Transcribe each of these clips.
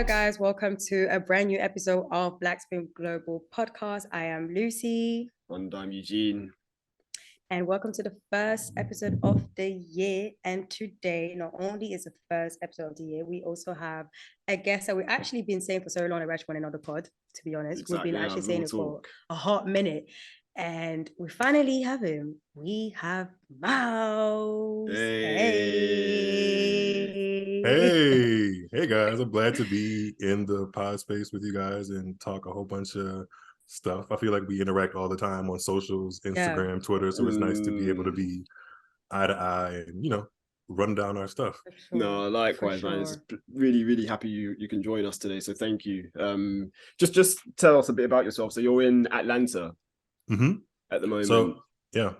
guys. Welcome to a brand new episode of Black Spin Global Podcast. I am Lucy. And I'm Eugene. And welcome to the first episode of the year. And today, not only is the first episode of the year, we also have a guest that we've actually been saying for so long that we actually want another pod, to be honest. Exactly, we've been actually saying it for a hot minute. And we finally have him. We have Myles. Hey guys, I'm glad to be in the pod space with you guys and talk a whole bunch of stuff. I feel like we interact all the time on socials, Instagram, Twitter, so it's nice to be able to be eye to eye and, run down our stuff. Sure. No, likewise, man. It's really happy you can join us today, so thank you. Just tell us a bit about yourself. So you're in Atlanta at the moment. So, yeah.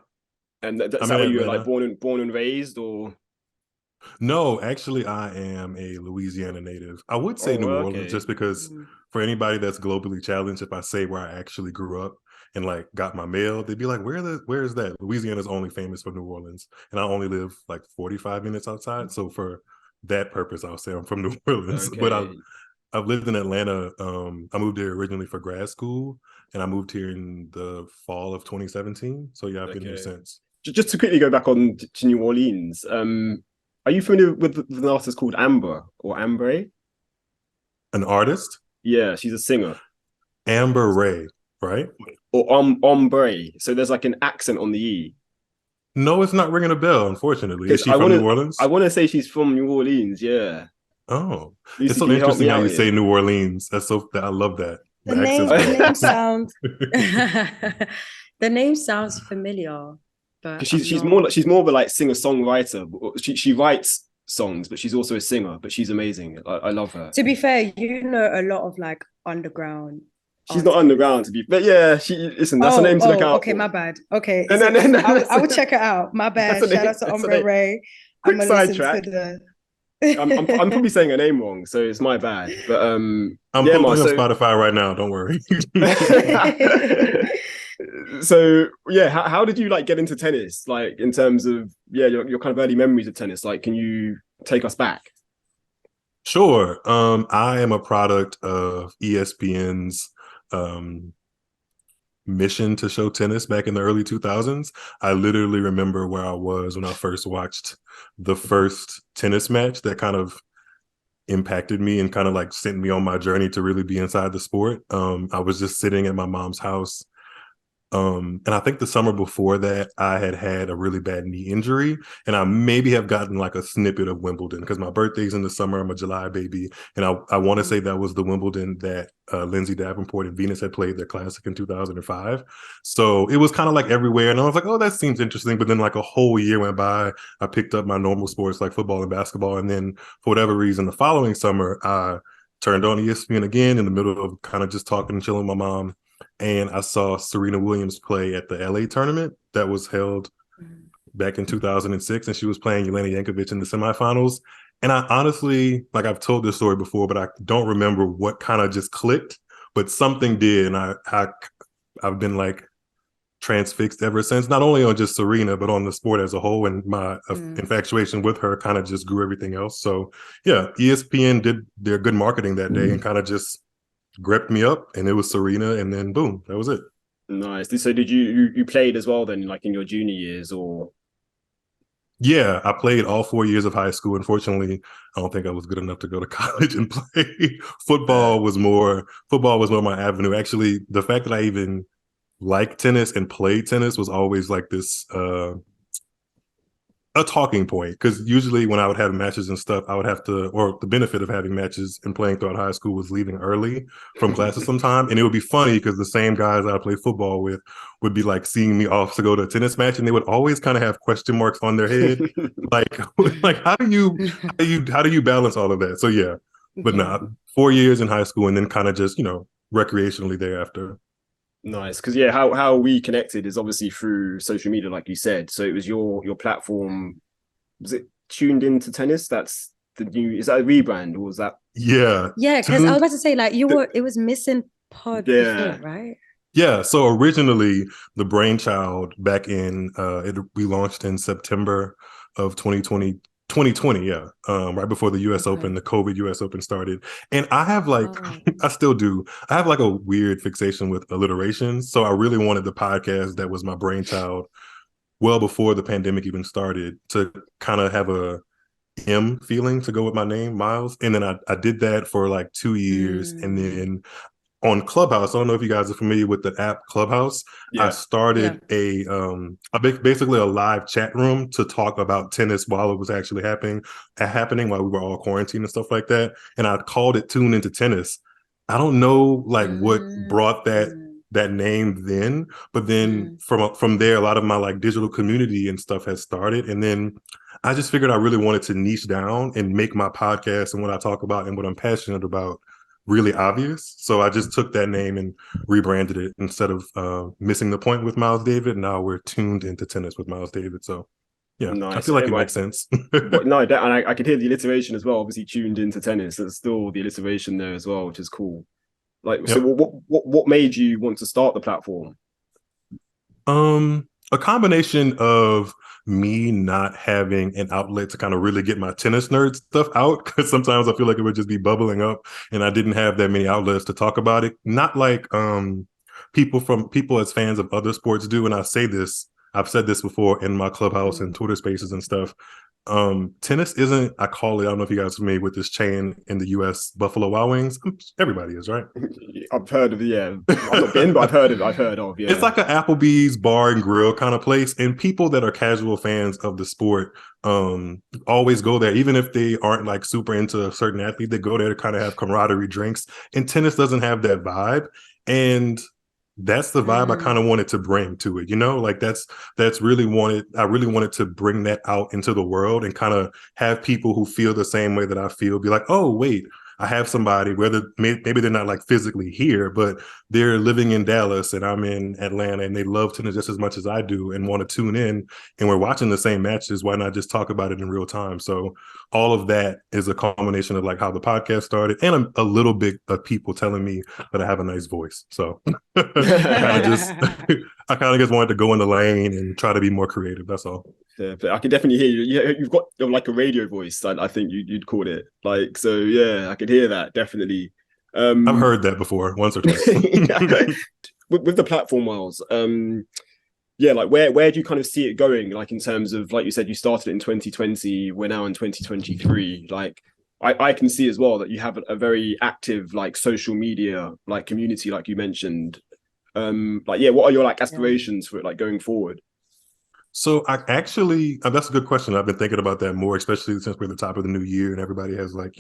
And that's how you're like born and raised, or? No, actually, I am a Louisiana native. I would say New Orleans just because for anybody that's globally challenged, if I say where I actually grew up and like got my mail, they'd be like, where is that? Louisiana's only famous for New Orleans. And I only live like 45 minutes outside. So for that purpose, I'll say I'm from New Orleans. Okay. But I've lived in Atlanta. I moved here originally for grad school, and I moved here in the fall of 2017. So yeah, I've been here since. Just to quickly go back on to New Orleans, are you familiar with an artist called Amber or Ambre? An artist? Yeah, she's a singer. Amber Ray, right? Or Ombre. So there's like an accent on the E. No, it's not ringing a bell, unfortunately. Is she from New Orleans? I want to say she's from New Orleans, yeah. Oh, it's so interesting how you say New Orleans. I love that. The name sounds the name sounds familiar. But she's more of a like singer-songwriter. She writes songs, but she's also a singer. But she's amazing. I love her. To be fair, you know a lot of like underground. She's not underground, but yeah, listen. That's her name to look out. Okay, for. My bad. Okay, no, I will check it out. My bad. Shout out to Ombre Ray. Quick sidetrack. I'm probably saying her name wrong, so it's my bad. But I'm pulling on Spotify right now. Don't worry. So yeah, how did you like get into tennis? Like in terms of your kind of early memories of tennis. Like, can you take us back? Sure. I am a product of ESPN's mission to show tennis back in the early 2000s. I literally remember where I was when I first watched the first tennis match that kind of impacted me and kind of like sent me on my journey to really be inside the sport. I was just sitting at my mom's house. And I think the summer before that, I had a really bad knee injury, and I maybe have gotten like a snippet of Wimbledon because my birthday's in the summer. I'm a July baby. And I want to say that was the Wimbledon that Lindsay Davenport and Venus had played their classic in 2005. So it was kind of like everywhere. And I was like, oh, that seems interesting. But then like a whole year went by. I picked up my normal sports like football and basketball. And then for whatever reason, the following summer, I turned on ESPN again in the middle of kind of just talking and chilling with my mom. And I saw Serena Williams play at the LA tournament that was held back in 2006. And she was playing Jelena Jankovic in the semifinals. And I honestly, like I've told this story before, but I don't remember what kind of just clicked, but something did. And I've been like transfixed ever since, not only on just Serena, but on the sport as a whole. And my infatuation with her kind of just grew everything else. So yeah, ESPN did their good marketing that day and kind of just gripped me up, and it was Serena, and then boom, that was it. Nice. So did you played as well then, like in your junior years, or? Yeah, I played all 4 years of high school. Unfortunately, I don't think I was good enough to go to college and play. Football was more my avenue. Actually, the fact that I even liked tennis and played tennis was always like this a talking point, because usually when I would have matches and stuff, I would have to, or the benefit of having matches and playing throughout high school was leaving early from classes sometime. And it would be funny because the same guys I play football with would be like seeing me off to go to a tennis match, and they would always kind of have question marks on their head. like how do you balance all of that? So yeah, but 4 years in high school and then kind of just, recreationally thereafter. Nice, because yeah, how we connected is obviously through social media, like you said. So it was your platform. Was it Tuned Into Tennis? That's the new. Is that a rebrand, or was that? Yeah, because I was about to say like it was missing pod before, right? Yeah. So originally the brainchild back in we launched in September of 2020 2020, yeah. Right before the US Open, the COVID US Open started. And I have like, I still do. I have like a weird fixation with alliterations. So I really wanted the podcast that was my brainchild well before the pandemic even started to kind of have a M feeling to go with my name, Myles. And then I did that for like 2 years. And then on Clubhouse, I don't know if you guys are familiar with the app Clubhouse. I started basically a live chat room to talk about tennis while it was actually happening while we were all quarantined and stuff like that. And I called it Tune Into Tennis. I don't know like what brought that name then, but then from there, a lot of my like digital community and stuff has started. And then I just figured I really wanted to niche down and make my podcast and what I talk about and what I'm passionate about really obvious. So I just took that name and rebranded it instead of missing the point with Myles David. Now we're tuned into tennis with Myles David. So yeah, nice. I feel like it makes sense. But no, and I could hear the alliteration as well. Obviously tuned into tennis. There's still the alliteration there as well, which is cool. Like, so what made you want to start the platform? A combination of me not having an outlet to kind of really get my tennis nerd stuff out, because sometimes I feel like it would just be bubbling up and I didn't have that many outlets to talk about it. Not like people as fans of other sports do. And I've said this before in my Clubhouse and Twitter spaces and stuff. Tennis isn't, I call it, I don't know if you guys are familiar with this chain in the US, Buffalo Wild Wings. Everybody is, right? I've heard of it, yeah. I've not been, but I've heard of, yeah. It's like an Applebee's bar and grill kind of place. And people that are casual fans of the sport always go there. Even if they aren't like super into a certain athlete, they go there to kind of have camaraderie drinks. And tennis doesn't have that vibe. And that's the vibe I kind of wanted to bring to it, like I really wanted to bring that out into the world and kind of have people who feel the same way that I feel be like, oh, wait, I have somebody, whether maybe they're not like physically here, but they're living in Dallas and I'm in Atlanta and they love tennis just as much as I do and want to tune in and we're watching the same matches. Why not just talk about it in real time? So all of that is a culmination of like how the podcast started and a little bit of people telling me that I have a nice voice. So I kind of just wanted to go in the lane and try to be more creative. That's all. Yeah, but I can definitely hear you. You've got like a radio voice. I think you'd call it like. So yeah, I could hear that definitely. I've heard that before once or twice. with the platform, Myles. Like where do you kind of see it going? Like in terms of, like you said, you started it in 2020. We're now in 2023. Like I can see as well that you have a very active like social media like community, like you mentioned. What are your like aspirations for it, like going forward? So I actually, that's a good question. I've been thinking about that more, especially since we're at the top of the new year and everybody has like,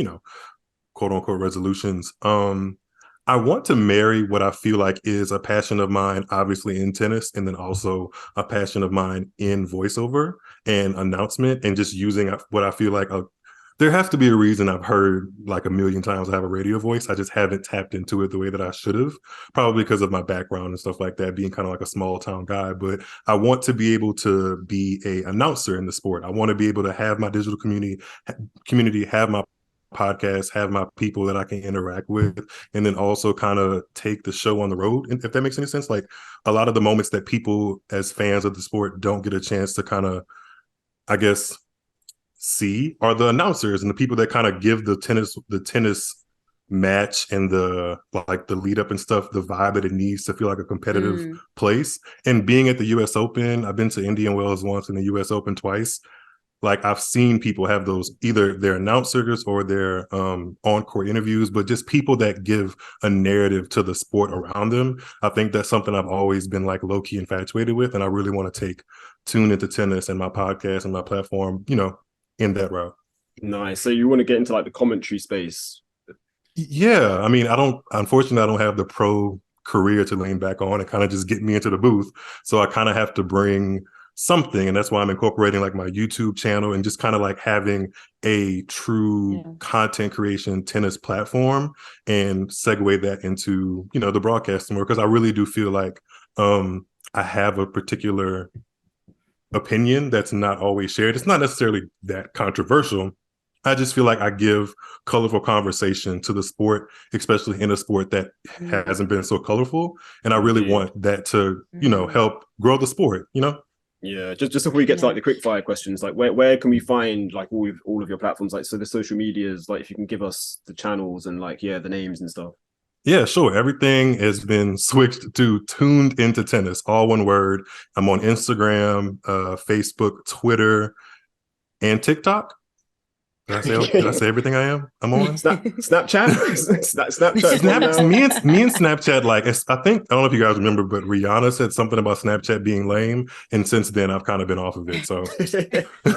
quote unquote resolutions. I want to marry what I feel like is a passion of mine, obviously in tennis, and then also a passion of mine in voiceover and announcement and just using what I feel like there has to be a reason I've heard like a million times I have a radio voice. I just haven't tapped into it the way that I should have, probably because of my background and stuff like that, being kind of like a small town guy. But I want to be able to be a announcer in the sport. I want to be able to have my digital community, have my podcast, have my people that I can interact with, and then also kind of take the show on the road. And if that makes any sense, like a lot of the moments that people as fans of the sport don't get a chance to kind of, I guess, see are the announcers and the people that kind of give the tennis match and the lead up and stuff, the vibe that it needs to feel like a competitive place. And being at the US Open, I've been to Indian Wells once and the US Open twice. Like I've seen people have those, either their announcers or their on-court interviews, but just people that give a narrative to the sport around them. I think that's something I've always been like low-key infatuated with. And I really want to tune into tennis and my podcast and my platform, in that route. Nice. So you want to get into like the commentary space? Yeah. I mean, unfortunately, I don't have the pro career to lean back on and kind of just get me into the booth. So I kind of have to bring something. And that's why I'm incorporating like my YouTube channel and just kind of like having a true content creation tennis platform and segue that into, the broadcasting work. Because I really do feel like I have a particular opinion that's not always shared. It's not necessarily that controversial. I just feel like I give colorful conversation to the sport, especially in a sport that hasn't been so colorful. And I really want that to, help grow the sport, Yeah, just before we get to like the quick fire questions, like where can we find like all of your platforms? Like, so the social medias, like if you can give us the channels and like the names and stuff. Yeah, sure. Everything has been switched to Tuned Into Tennis, all one word. I'm on Instagram, Facebook, Twitter, and TikTok. Did I say everything I am? I'm on Snapchat. Snapchat. Me and Snapchat. Like, I don't know if you guys remember, but Rihanna said something about Snapchat being lame, and since then I've kind of been off of it. So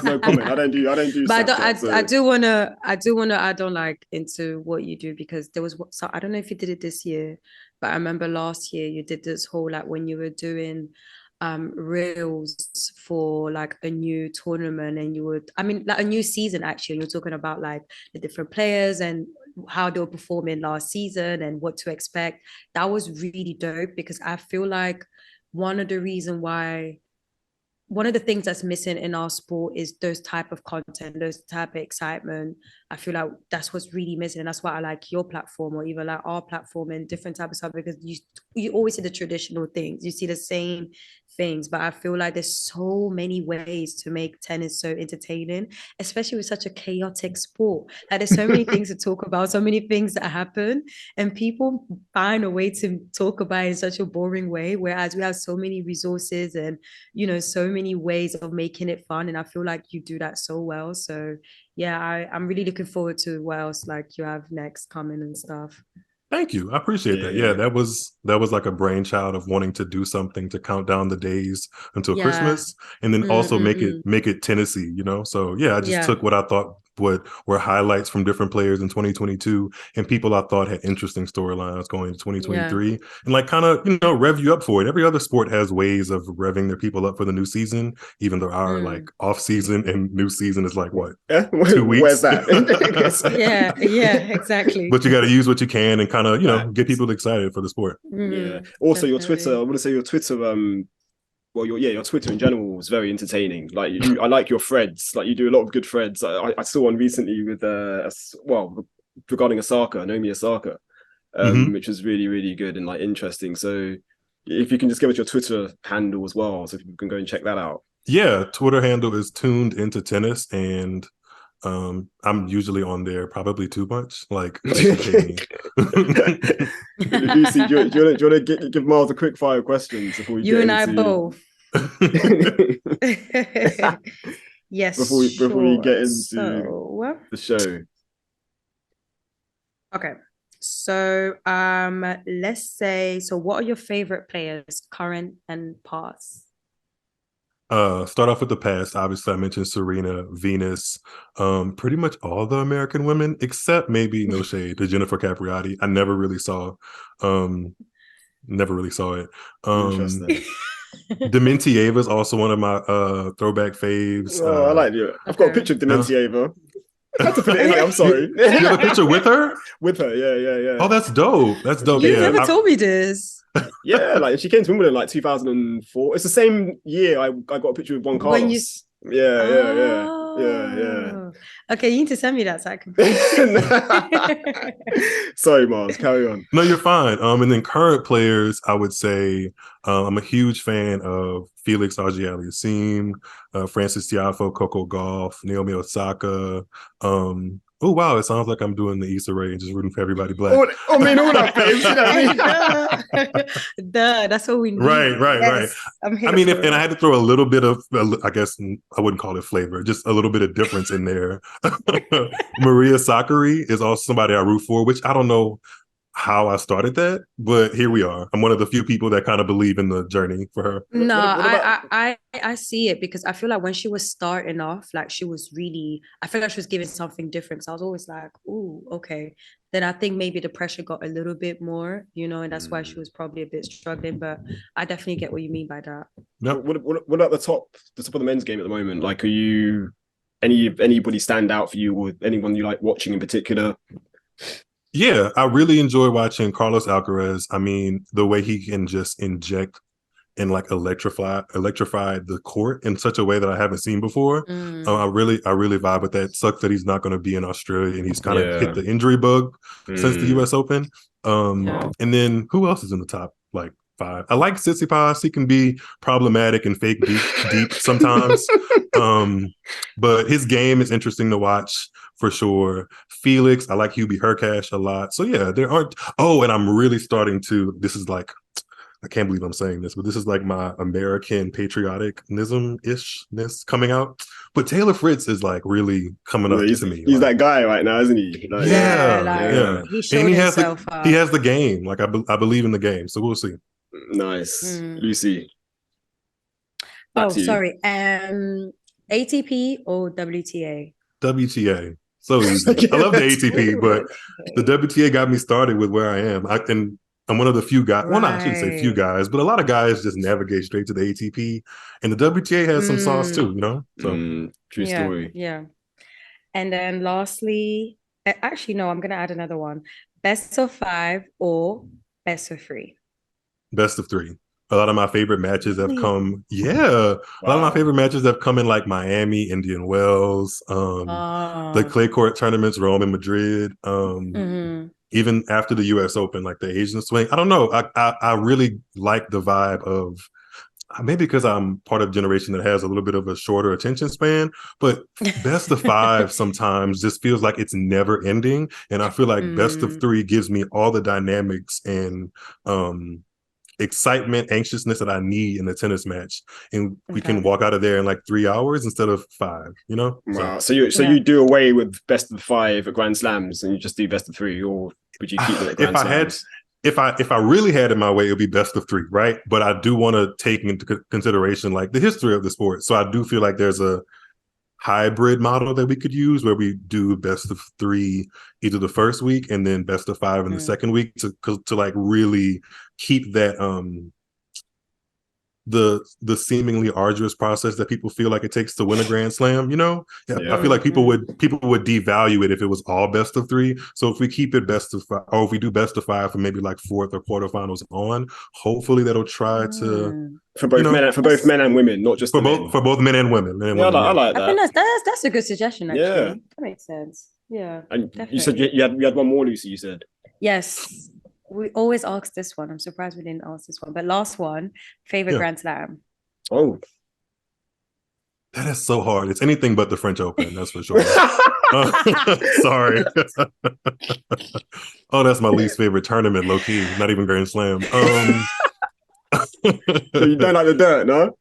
no comment. I don't do. But Snapchat, I do wanna add on like into what you do, because there was so I don't know if you did it this year, but I remember last year you did this whole like when you were doing reels for like a new tournament, and like a new season actually, and you're talking about like the different players and how they were performing last season and what to expect. That was really dope, because I feel like one of the things that's missing in our sport is those type of content, those type of excitement. I feel like that's what's really missing, and that's why I like your platform, or even like our platform, and different type of stuff, because you always see the traditional things, you see the same things, but I feel like there's so many ways to make tennis so entertaining, especially with such a chaotic sport. Like there's so many things to talk about, so many things that happen, and people find a way to talk about it in such a boring way, whereas we have so many resources and so many ways of making it fun, and I feel like you do that so well. So yeah, I'm really looking forwad to what else like you have next coming and stuff. Thank you. I appreciate that. Yeah, that was like a brainchild of wanting to do something to count down the days until Christmas, and then also make it Tennessee, So yeah, I just took what I thought were highlights from different players in 2022 and people I thought had interesting storylines going into 2023, and like kind of rev you up for it. Every other sport has ways of revving their people up for the new season, even though our like off season and new season is like what 2 weeks. Where's that? yeah, exactly. But you got to use what you can and kind of get people excited for the sport. Yeah. Also, your Twitter. I want to say your Twitter. Well, your Twitter in general was very entertaining. Like I like your threads. Like you do a lot of good threads. I saw one recently with regarding Osaka, Naomi Osaka, which was really, really good and like interesting. So if you can just give us your Twitter handle as well, so people can go and check that out. Yeah, Twitter handle is Tuned Into Tennis, and I'm usually on there probably too much. Like, Lucy, do you want to give Myles a quick fire questions before we you and I both? Yes. Before we get into the show. Okay. So let's say, so what are your favorite players, current and past? Start off with the past. Obviously, I mentioned Serena, Venus, pretty much all the American women, except maybe no shade to Jennifer Capriati. I never really saw it. Dementieva is also one of my throwback faves. Oh, I like you. I've got a picture of Dementieva. I had to put it in there. I'm sorry. You have a picture with her? With her, yeah. Oh, that's dope. That's dope. You never told me this. Yeah, like she came to Wimbledon like 2004. It's the same year I got a picture with Juan Carlos. Yeah. Okay, you need to send me that so I can. Sorry, Myles, carry on. No, you're fine. And then current players, I would say I'm a huge fan of Felix Auger-Aliassime, Frances Tiafoe, Coco Gauff, Naomi Osaka. Oh wow, it sounds like I'm doing the Issa Rae and just rooting for everybody black. All that fans, you know what I mean? That's what we need. Right. I mean, and I had to throw a little bit of, I guess I wouldn't call it flavor, just a little bit of difference in there. Maria Sakkari is also somebody I root for, which I don't know how I started that, but here we are. I'm one of the few people that kind of believe in the journey for her. No, I see it, because I feel like when she was starting off, like she was really, I feel like she was giving something different. So I was always like, ooh, okay. Then I think maybe the pressure got a little bit more, and that's why she was probably a bit struggling. But I definitely get what you mean by that. Yep. What about the top of the men's game at the moment? Like, are you anybody stand out for you, or anyone you like watching in particular? Yeah, I really enjoy watching Carlos Alcaraz. I mean, the way he can just inject and like electrify the court in such a way that I haven't seen before. I really vibe with that. Sucks that he's not going to be in Australia, and he's kind of hit the injury bug since the US Open. And then who else is in the top like 5. I like Tsitsipas. He can be problematic and fake deep sometimes. But his game is interesting to watch for sure. Felix, I like Hubie Hurkacz a lot. So yeah, there aren't. Oh, and I'm really starting to. This is like, I can't believe I'm saying this, but this is like my American patriotic-ishness coming out. But Taylor Fritz is like really coming up to me. He's that guy right now, isn't he? He showed and himself. He has the game. Like I believe in the game. So we'll see. Nice, Lucy. Sorry. ATP or WTA? WTA. So easy. I love the ATP, but the WTA got me started with where I am. I'm one of the few guys. Well, I shouldn't say few guys, but a lot of guys just navigate straight to the ATP, and the WTA has some sauce too. You know, so true story. Yeah. And then lastly, actually, no, I'm gonna add another one: best of 5 or best of 3. Best of 3. A lot of my favorite matches have come. Yeah, a lot of my favorite matches have come in like Miami, Indian Wells, the clay court tournaments, Rome and Madrid. Even after the U.S. Open, like the Asian swing. I don't know. I really like the vibe of, maybe because I'm part of a generation that has a little bit of a shorter attention span, but best of 5 sometimes just feels like it's never ending. And I feel like best of 3 gives me all the dynamics and excitement, anxiousness that I need in a tennis match, and we can walk out of there in like 3 hours instead of 5. You know? Wow. So you do away with best of 5 at Grand Slams, and you just do best of 3, or would you keep it at Grand Slams? If I really had it my way, it would be best of 3, right? But I do want to take into consideration like the history of the sport. So I do feel like there's a hybrid model that we could use where we do best of 3 either the first week and then best of 5 in the second week to like really keep that the seemingly arduous process that people feel like it takes to win a Grand Slam, you know? I feel like people would devalue it if it was all best of 3. So if we keep it best of 5, or if we do best of 5 for maybe like 4th or quarterfinals on, hopefully that'll try to for both men and women, not just for both men and women. I like that. I think that's a good suggestion. Actually, that makes sense. Yeah, and definitely. You said you had one more, Lucy. You said yes. We always ask this one. I'm surprised we didn't ask this one. But last one, favorite Grand Slam. Oh, that is so hard. It's anything but the French Open, that's for sure. Sorry. Oh, that's my least favorite tournament, low key. Not even Grand Slam. So you don't like the dirt, no?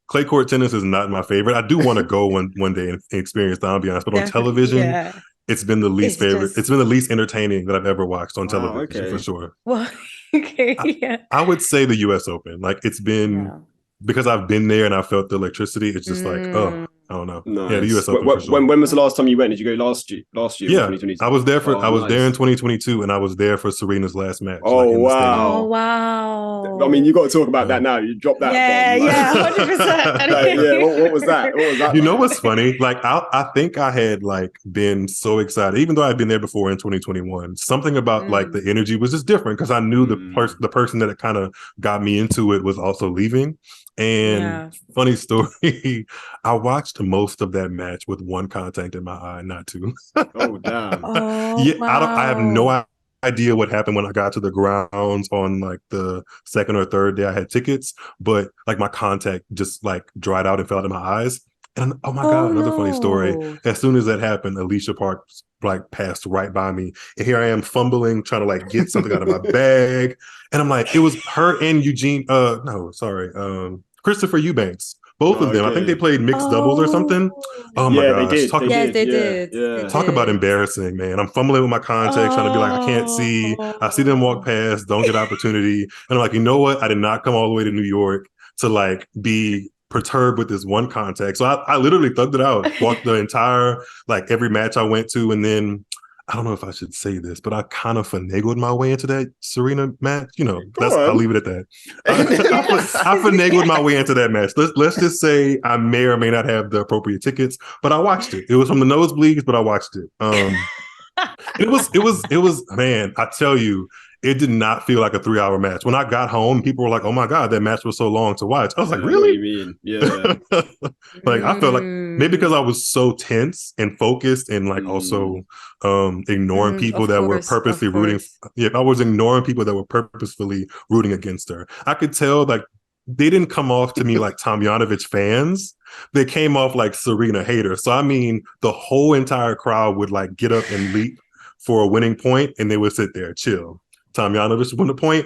Clay court tennis is not my favorite. I do want to go one day and experience the ambiance, but on television, it's been the least favorite. It's been the least entertaining that I've ever watched on television for sure. Well, I would say the U.S. Open. Like it's been because I've been there and I felt the electricity. It's just like, oh, I don't know. Nice. Yeah, the U.S. Open. For sure. When was the last time you went? Did you go last year? Yeah, 2022? I was there for. I was there in 2022, and I was there for Serena's last match. Oh wow! Oh wow! I mean, you got to talk about that now. You dropped that. Yeah, 100%. What was that? What was that? You know what's funny? Like I think I had like been so excited, even though I'd been there before in 2021. Something about like the energy was just different because I knew the person that kind of got me into it was also leaving. And funny story, I watched most of that match with one contact in my eye, not two. Oh damn! I have no idea what happened when I got to the grounds on like the second or third day I had tickets, but like my contact just like dried out and fell out of my eyes. And oh my God, another funny story. As soon as that happened, Alicia Parks like passed right by me. And here I am fumbling, trying to like get something out of my bag. And I'm like, it was her and Eugene, Christopher Eubanks. Both of them. I think they played mixed doubles or something. Oh my gosh. They did. Talk about embarrassing, man. I'm fumbling with my contacts, trying to be like, I can't see. I see them walk past, don't get opportunity. And I'm like, you know what? I did not come all the way to New York to like be perturbed with this one contact. So I literally thugged it out, walked the entire, like every match I went to. And then I don't know if I should say this, but I kind of finagled my way into that Serena match. You know, I'll leave it at that. I finagled my way into that match. Let's just say I may or may not have the appropriate tickets, but I watched it. It was from the nosebleeds, but I watched it. It was, man, I tell you, it did not feel like a 3-hour match. When I got home, people were like, "Oh my god, that match was so long to watch." I was like, I know "Really?" what you mean? Yeah. Like I felt like maybe because I was so tense and focused and like also ignoring people that were purposely rooting. Yeah, I was ignoring people that were purposefully rooting against her. I could tell like they didn't come off to me like Tomljanovic fans. They came off like Serena haters. So I mean, the whole entire crowd would like get up and leap for a winning point, and they would sit there chill. Tomljanovic won the point,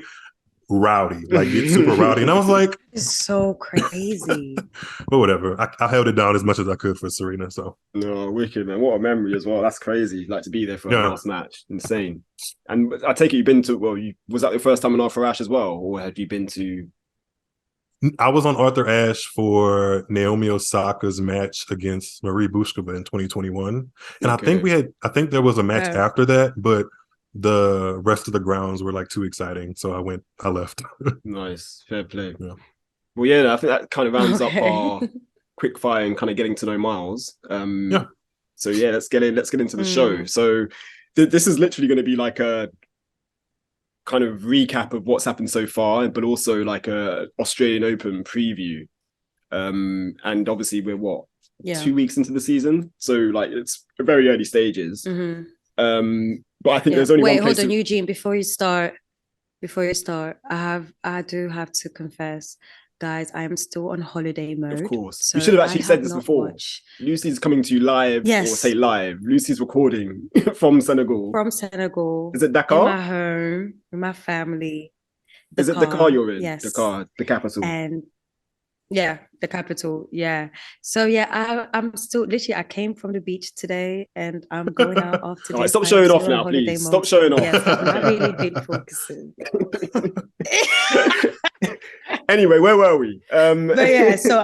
rowdy, like get super rowdy. And I was like, it's so crazy. But whatever. I held it down as much as I could for Serena. So no, wicked, man. What a memory as well. That's crazy. Like to be there for a last match. Insane. And I take it you've been to, was that the first time in Arthur Ashe as well? Or had you been to? I was on Arthur Ashe for Naomi Osaka's match against Marie Bushkova in 2021. And okay. I think there was a match after that, but the rest of the grounds were like too exciting, so I left. Nice, fair play. Yeah. Well, yeah, I think that kind of rounds up our quick fire and kind of getting to know Myles. Yeah. So yeah, let's get into the show. So this is literally going to be like a kind of recap of what's happened so far, but also like a Australian Open preview. And obviously we're 2 weeks into the season, so like it's very early stages. But I think there's only one place. Hold on, Eugene. Before you start, I do have to confess, guys, I am still on holiday mode. Of course, so you should have actually said this before. Lucy's coming to you live, or say live. Lucy's recording from Senegal. Is it Dakar? In my home, with my family. Is it Dakar you're in? Yes. Dakar, the capital. And yeah, the capital. Yeah. So yeah, I'm still literally. I came from the beach today, and I'm going out after this. Right, stop showing off now, please. Stop showing off. Yes, I've not really been focusing. Anyway, where were we? But yeah, so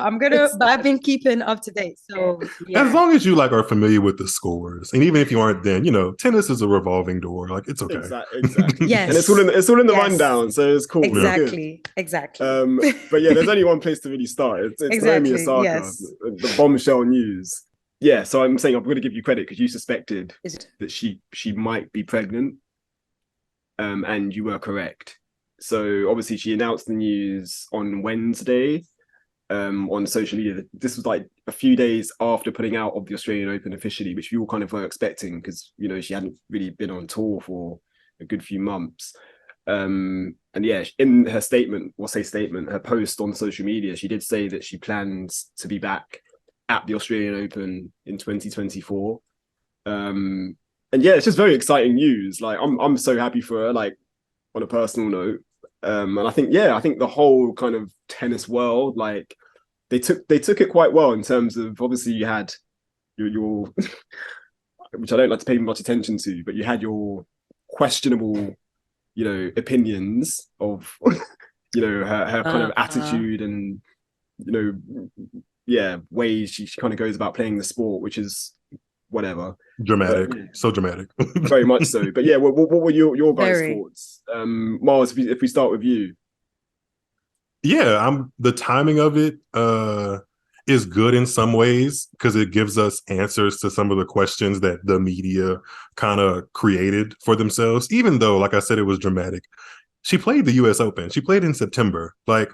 but I've been keeping up to date. So yeah. As long as you like are familiar with the scores, and even if you aren't, then tennis is a revolving door. Like it's okay. Exactly. Yes, and it's all in the rundown, so it's cool. Exactly. But yeah, there's only one place to really start. It's Naomi Osaka, the bombshell news. Yeah, so I'm saying I'm going to give you credit because you suspected that she might be pregnant, and you were correct. So obviously she announced the news on Wednesday on social media. This was like a few days after putting out of the Australian Open officially, which we all kind of were expecting because she hadn't really been on tour for a good few months. And yeah, in her her post on social media, she did say that she plans to be back at the Australian Open in 2024. And yeah, it's just very exciting news. Like I'm so happy for her, like on a personal note. And I think the whole kind of tennis world, like they took it quite well in terms of, obviously you had your which I don't like to pay much attention to, but you had your questionable opinions of her kind of attitude and ways she kind of goes about playing the sport, which is whatever. Dramatic. So dramatic. Very much so. But yeah, what were your guys' thoughts? Myles, if we start with you. Yeah, the timing of it is good in some ways because it gives us answers to some of the questions that the media kind of created for themselves, even though, like I said, it was dramatic. She played the US Open. She played in September. Like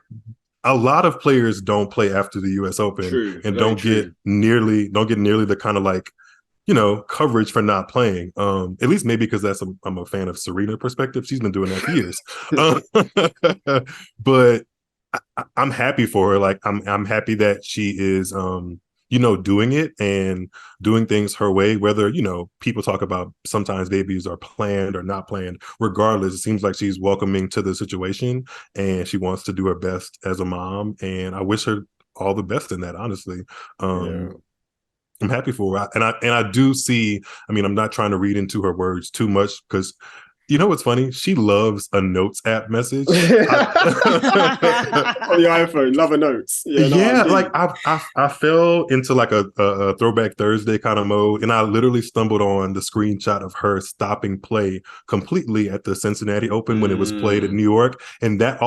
a lot of players don't play after the US Open and don't get nearly the kind of like coverage for not playing. At least maybe because I'm a fan of Serena perspective. She's been doing that for years. But I'm happy for her. Like I'm happy that she is doing it and doing things her way, whether people talk about sometimes babies are planned or not planned. Regardless, it seems like she's welcoming to the situation and she wants to do her best as a mom, and I wish her all the best in that, honestly. I'm happy for her. And I do see, I'm not trying to read into her words too much because what's funny? She loves a notes app message. On the iPhone, love a notes. Like I fell into like a Throwback Thursday kind of mode, and I literally stumbled on the screenshot of her stopping play completely at the Cincinnati Open when it was played in New York, and that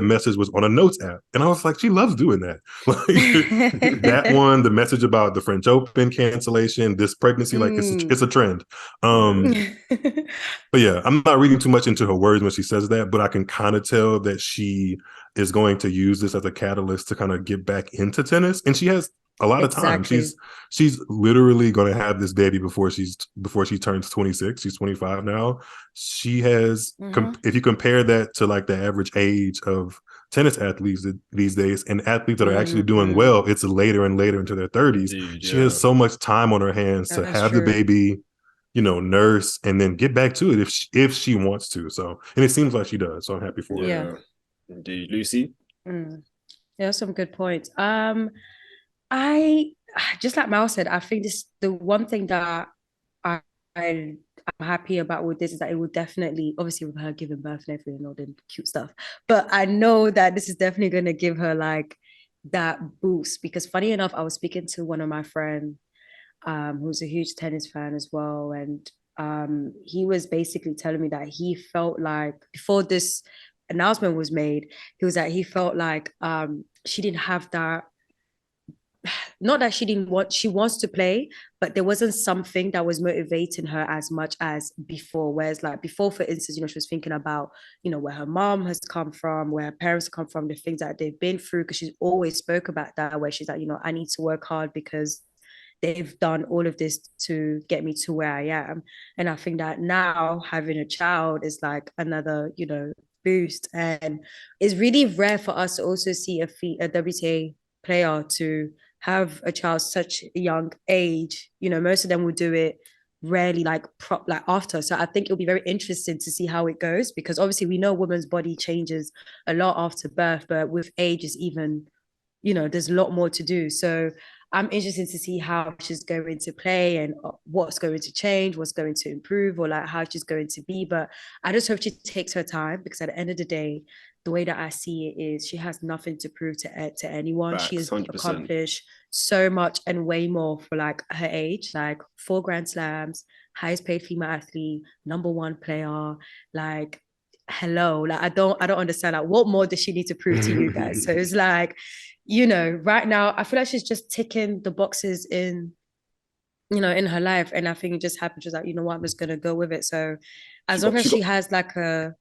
message was on a notes app, and I was like, she loves doing that. Like that one, the message about the French Open cancellation, this pregnancy, like it's a trend. But yeah, I'm not reading too much into her words when she says that, but I can kind of tell that she is going to use this as a catalyst to kind of get back into tennis. And she has a lot of time. She's literally going to have this baby before she turns 26. She's 25 now. She has, if you compare that to like the average age of tennis athletes these days, and athletes that are actually doing well, it's later and later into their 30s. She has so much time on her hands to have the baby, nurse, and then get back to it if she wants to. So, and it seems like she does. So I'm happy for her. Yeah, indeed. Lucy? Yeah, some good points. I just like Mal said, I think the one thing that I'm happy about with this is that it will definitely, obviously with her giving birth and everything, all the cute stuff, but I know that this is definitely going to give her like that boost, because funny enough, I was speaking to one of my friends who's a huge tennis fan as well, and he was basically telling me that he felt like before this announcement was made, he felt like she didn't have that, not that she wants to play, but there wasn't something that was motivating her as much as before. Whereas like before, for instance, she was thinking about, where her mom has come from, where her parents come from, the things that they've been through, because she's always spoke about that, where she's like, I need to work hard because they've done all of this to get me to where I am. And I think that now having a child is like another, boost. And it's really rare for us to also see a WTA player to have a child such a young age. Most of them will do it rarely like after. So I think it'll be very interesting to see how it goes, because obviously we know a woman's body changes a lot after birth, but with age is even, there's a lot more to do. So I'm interested to see how she's going to play and what's going to change, what's going to improve, or like how she's going to be. But I just hope she takes her time, because at the end of the day, the way that I see it is she has nothing to prove to anyone. Facts, she has 100%. Accomplished so much and way more for like her age, like 4 Grand Slams, highest paid female athlete, #1 player, like hello, like I don't understand, like what more does she need to prove to you guys? So it's like, right now I feel like she's just ticking the boxes in her life, and I think it just happened. She's like, what, I'm just gonna go with it. So as long as she has like a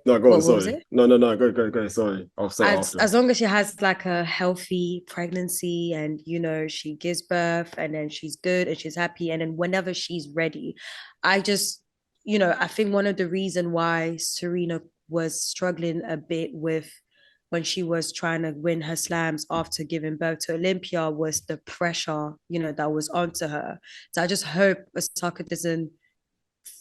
no, go on, sorry. No, go. Sorry. I'll say after. As long as she has like a healthy pregnancy and, she gives birth and then she's good and she's happy. And then whenever she's ready, I just, I think one of the reasons why Serena was struggling a bit with when she was trying to win her slams after giving birth to Olympia was the pressure, that was onto her. So I just hope Osaka doesn't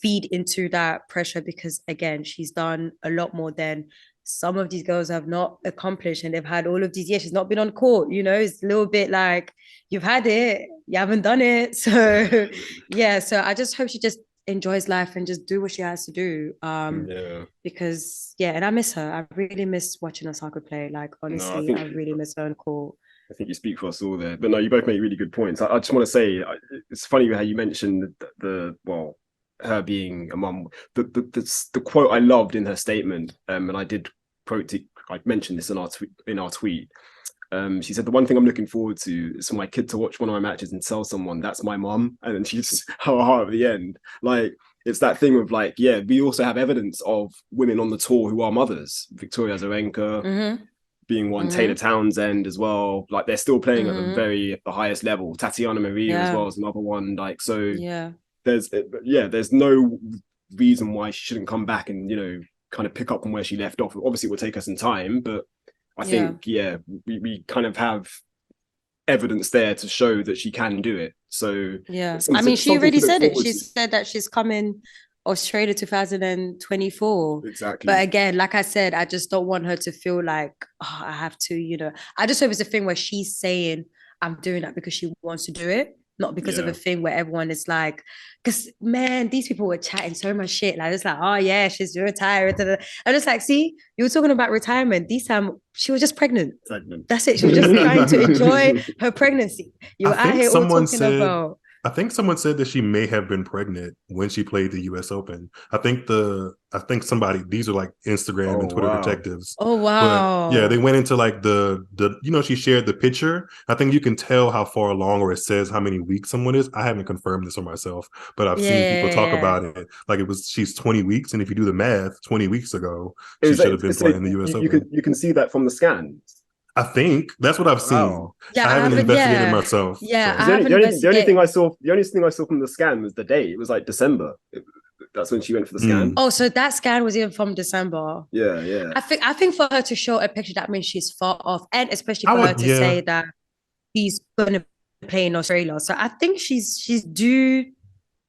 feed into that pressure, because again, she's done a lot more than some of these girls have not accomplished, and they've had all of these years. She's not been on court, it's a little bit like, you've had it, you haven't done it. So yeah, so I just hope she just enjoys life and just do what she has to do. Because and I miss her. I really miss watching Osaka play. Like honestly, I really miss her on court. I think you speak for us all there. But no, you both make really good points. I just want to say, it's funny how you mentioned her being a mum. The quote I loved in her statement, and I did quote it, I mentioned this in our tweet. She said, the one thing I'm looking forward to is for my kid to watch one of my matches and tell someone that's my mum. And then she's her heart at the end. Like, it's that thing of like, we also have evidence of women on the tour who are mothers. Victoria Azarenka being one, Taylor Townsend as well. Like, they're still playing at the highest level. Tatiana Maria as well is another one. Like, so there's no reason why she shouldn't come back and, kind of pick up on where she left off. Obviously, it will take her some time, but I think, we kind of have evidence there to show that she can do it. So I mean, she already said it. She said that she's coming Australia 2024. Exactly. But again, like I said, I just don't want her to feel like, I have to, I just hope it's a thing where she's saying, I'm doing that because she wants to do it, not because of a thing where everyone is like, because man, these people were chatting so much shit. Like, it's like, oh yeah, she's retired. I'm just like, see, you were talking about retirement. This time she was just pregnant. That's it. She was just trying to enjoy her pregnancy. You were out here all talking about. I think someone said that she may have been pregnant when she played the U.S. Open. I think somebody, these are like Instagram and Twitter detectives. Oh But yeah, wow. they went into like the she shared the picture. I think you can tell how far along, or it says how many weeks someone is. I haven't confirmed this for myself, but I've seen people talk about it. Like she's 20 weeks, and if you do the math, 20 weeks ago she should have been playing the U.S. Open. You can see that from the scan. I think that's what I've seen. Yeah, I haven't investigated myself. Yeah, so. I haven't the only thing I saw from the scan was the date. It was like December. That's when she went for the scan. Oh, so that scan was even from December. Yeah. I think for her to show a picture, that means she's far off, and especially for her to say that she's gonna play in Australia. So I think she's due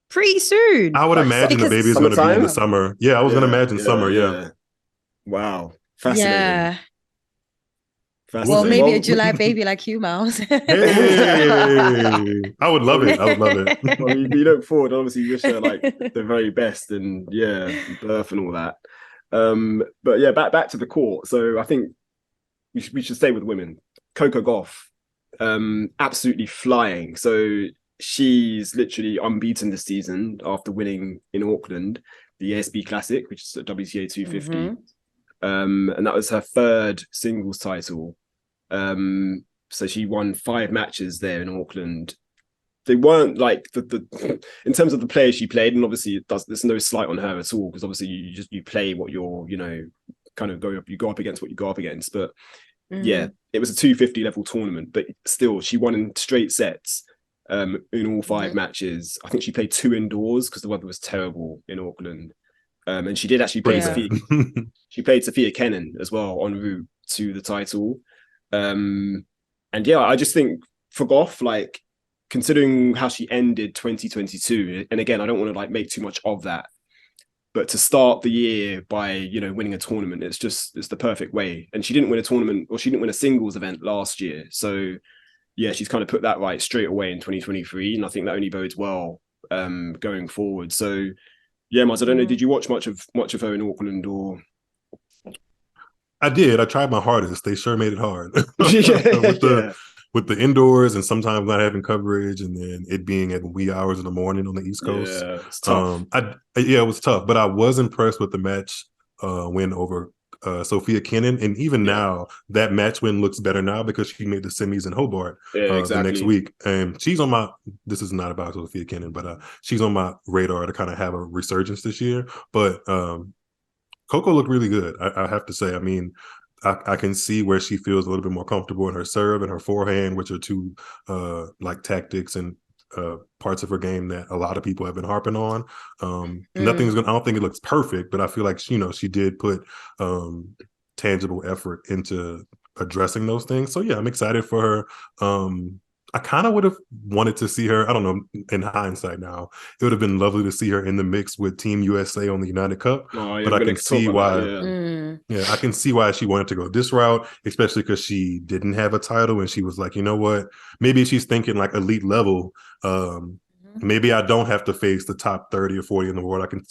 pretty soon. I would imagine the baby is going to be in the summer. Yeah, I was going to imagine summer. Yeah. Wow. Fascinating. Yeah. Well, maybe a July baby like you, Myles. Hey, I would love it. Well, you look forward. Obviously, wish her like the very best, and birth and all that. But yeah, back to the court. So I think we should stay with women. Coco Gauff, absolutely flying. So she's literally unbeaten this season after winning in Auckland the ASB Classic, which is a WTA 250. Mm-hmm. And that was her third singles title. So she won 5 matches there in Auckland. They weren't like the in terms of the players she played, and obviously there's no slight on her at all, because obviously you play what you're kind of go up against what you go up against. But yeah, it was a 250 level tournament, but still she won in straight sets in all 5 matches. I think she played 2 indoors because the weather was terrible in Auckland. And she did actually play she played Sophia Kenin as well en route to the title. And yeah, I just think for Gauff, like considering how she ended 2022, and again, I don't want to like make too much of that, but to start the year by winning a tournament, it's the perfect way. And she didn't win a tournament, or she didn't win a singles event last year, so yeah, she's kind of put that right straight away in 2023, and I think that only bodes well going forward. So yeah, Myles, I don't know, did you watch much of her in Auckland? Or I did. I tried my hardest. They sure made it hard with the indoors, and sometimes not having coverage, and then it being at wee hours in the morning on the East Coast. Yeah, it's tough. It was tough, but I was impressed with the match win over Sophia Kenin, and even now that match win looks better now because she made the semis in Hobart the next week, and she's on my. This is not about Sophia Kenin, but she's on my radar to kind of have a resurgence this year. But Coco looked really good, I have to say. I mean, I can see where she feels a little bit more comfortable in her serve and her forehand, which are two like tactics and parts of her game that a lot of people have been harping on. Nothing's gonna. I don't think it looks perfect, but I feel like she did put tangible effort into addressing those things. So yeah, I'm excited for her. I kind of would have wanted to see her. I don't know. In hindsight, now it would have been lovely to see her in the mix with Team USA on the United Cup. But I can see why. I can see why she wanted to go this route, especially because she didn't have a title, and she was like, you know what? Maybe she's thinking like elite level. Maybe I don't have to face the top 30 or 40 in the world. I can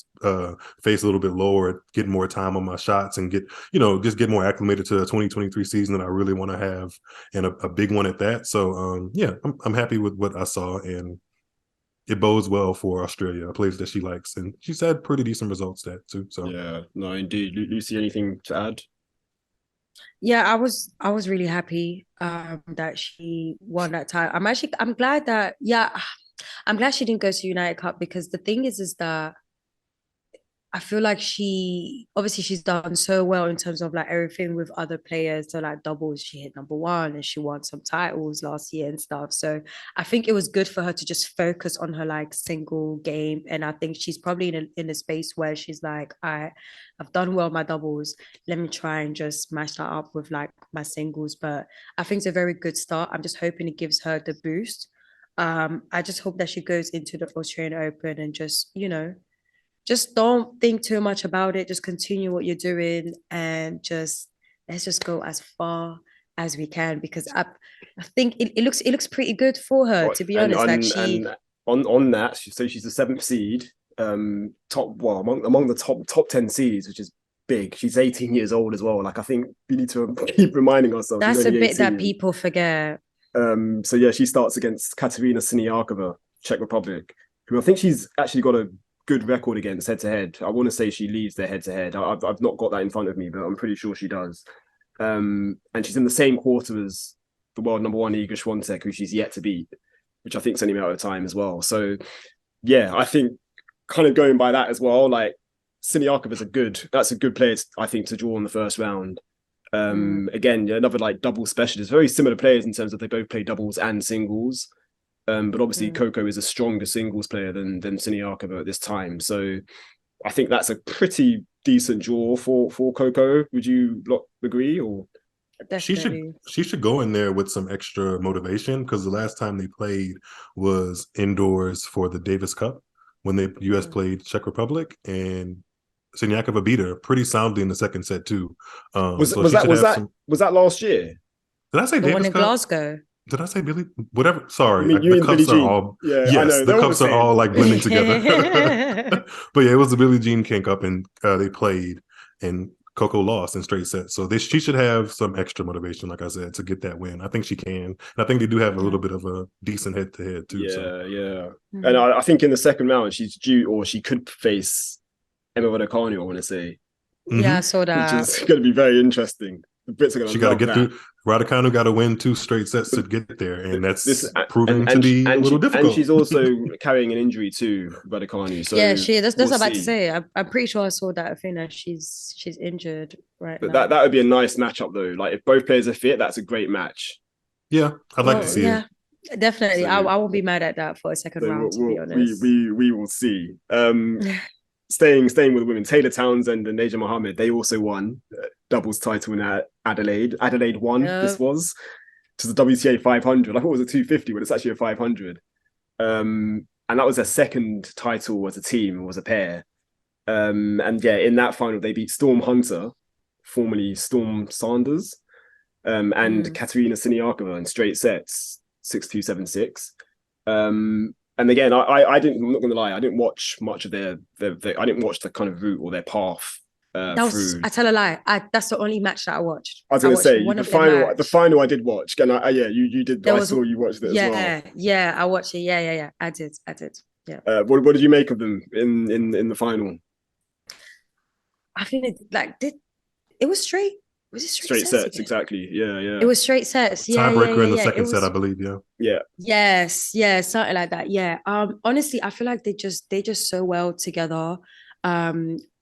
face a little bit lower, get more time on my shots, and just get more acclimated to the 2023 season that I really want to have, and a big one at that. So I'm happy with what I saw, and it bodes well for Australia, a place that she likes, and she's had pretty decent results there too. So yeah, no, indeed. Lucy, anything to add? Yeah, I was really happy that she won that title. I'm glad that I'm glad she didn't go to United Cup, because the thing is that I feel like she's done so well in terms of like everything with other players. So like doubles, she hit #1 and she won some titles last year and stuff. So I think it was good for her to just focus on her like single game. And I think she's probably in a space where she's like, I've done well my doubles. Let me try and just mash that up with like my singles. But I think it's a very good start. I'm just hoping it gives her the boost. I just hope that she goes into the Australian Open and just don't think too much about it. Just continue what you're doing, and let's just go as far as we can, because I think it looks pretty good for her, to be honest. And on that, so she's the 7th seed, among the top 10 seeds, which is big. She's 18 years old as well. Like, I think we need to keep reminding ourselves. That's a bit 18. That people forget. So yeah, she starts against Katerina Siniakova Czech Republic, who I think she's actually got a good record against head-to-head. I want to say she leads their head-to-head. I've not got that in front of me, but I'm pretty sure she does. And she's in the same quarter as the world number one Iga Swiatek, who she's yet to beat, which I think is only a matter of time as well. So, yeah, I think kind of going by that as well, like Siniakova is a good player, I think, to draw in the first round. Again, another like double specialist, very similar players in terms of they both play doubles and singles. But obviously Coco is a stronger singles player than Siniakova at this time. So I think that's a pretty decent draw for Coco. Would you not agree? Or Definitely. She should go in there with some extra motivation, because the last time they played was indoors for the Davis Cup when the US played Czech Republic, and Siniakova beat her pretty soundly in the second set too. Was that last year? Did I say the Davis one in Cup? Glasgow? Did I say Billy? Whatever. Sorry, I mean, you the and cups Billie are Jean. all I know, the cups are all like blending together. But yeah, it was the Billie Jean King Cup, and they played, and Coco lost in straight sets. So she should have some extra motivation, like I said, to get that win. I think she can. And I think they do have a little bit of a decent head-to-head too. Yeah. And I think in the second round she's due, or she could face Emma Raducanu, I want to say. Yeah, I saw that. Which is going to be very interesting. The Brits are going to She got to get that. through. Raducanu got to win 2 straight sets to get there, and that's proving to be a little difficult. And she's also carrying an injury too, Raducanu. So yeah, that's what I'm about to say. I'm pretty sure I saw that. I think that she's injured right now. That would be a nice matchup though. Like if both players are fit, that's a great match. Yeah, I'd like to see it. Definitely. So, I won't be mad at that for a second round, to be honest. We will see. Staying with women, Taylor Townsend and Naja Mohammed, they also won doubles title in Adelaide. Adelaide won. This was to the WTA 500. I thought it was a 250, but it's actually a 500. And that was their second title as a team, was a pair. And yeah, in that final, they beat Storm Hunter, formerly Storm Sanders, and Katerina Siniakova in straight sets, 6-2, 7-6. And again, I didn't. I'm not going to lie. I didn't watch much of their I didn't watch the kind of route or their path. Through. I tell a lie. That's the only match that I watched. I was going to say the final I did watch. And you did. I saw you watched it as well. Yeah, I watched it. Yeah. I did. Yeah. What did you make of them in the final? I think it was straight. Was it straight sets? Exactly. Yeah. It was straight sets. Yeah. Tiebreaker in the second set, I believe. Yeah. Yes. Yeah. Something like that. Yeah. Honestly, I feel like they just so well together.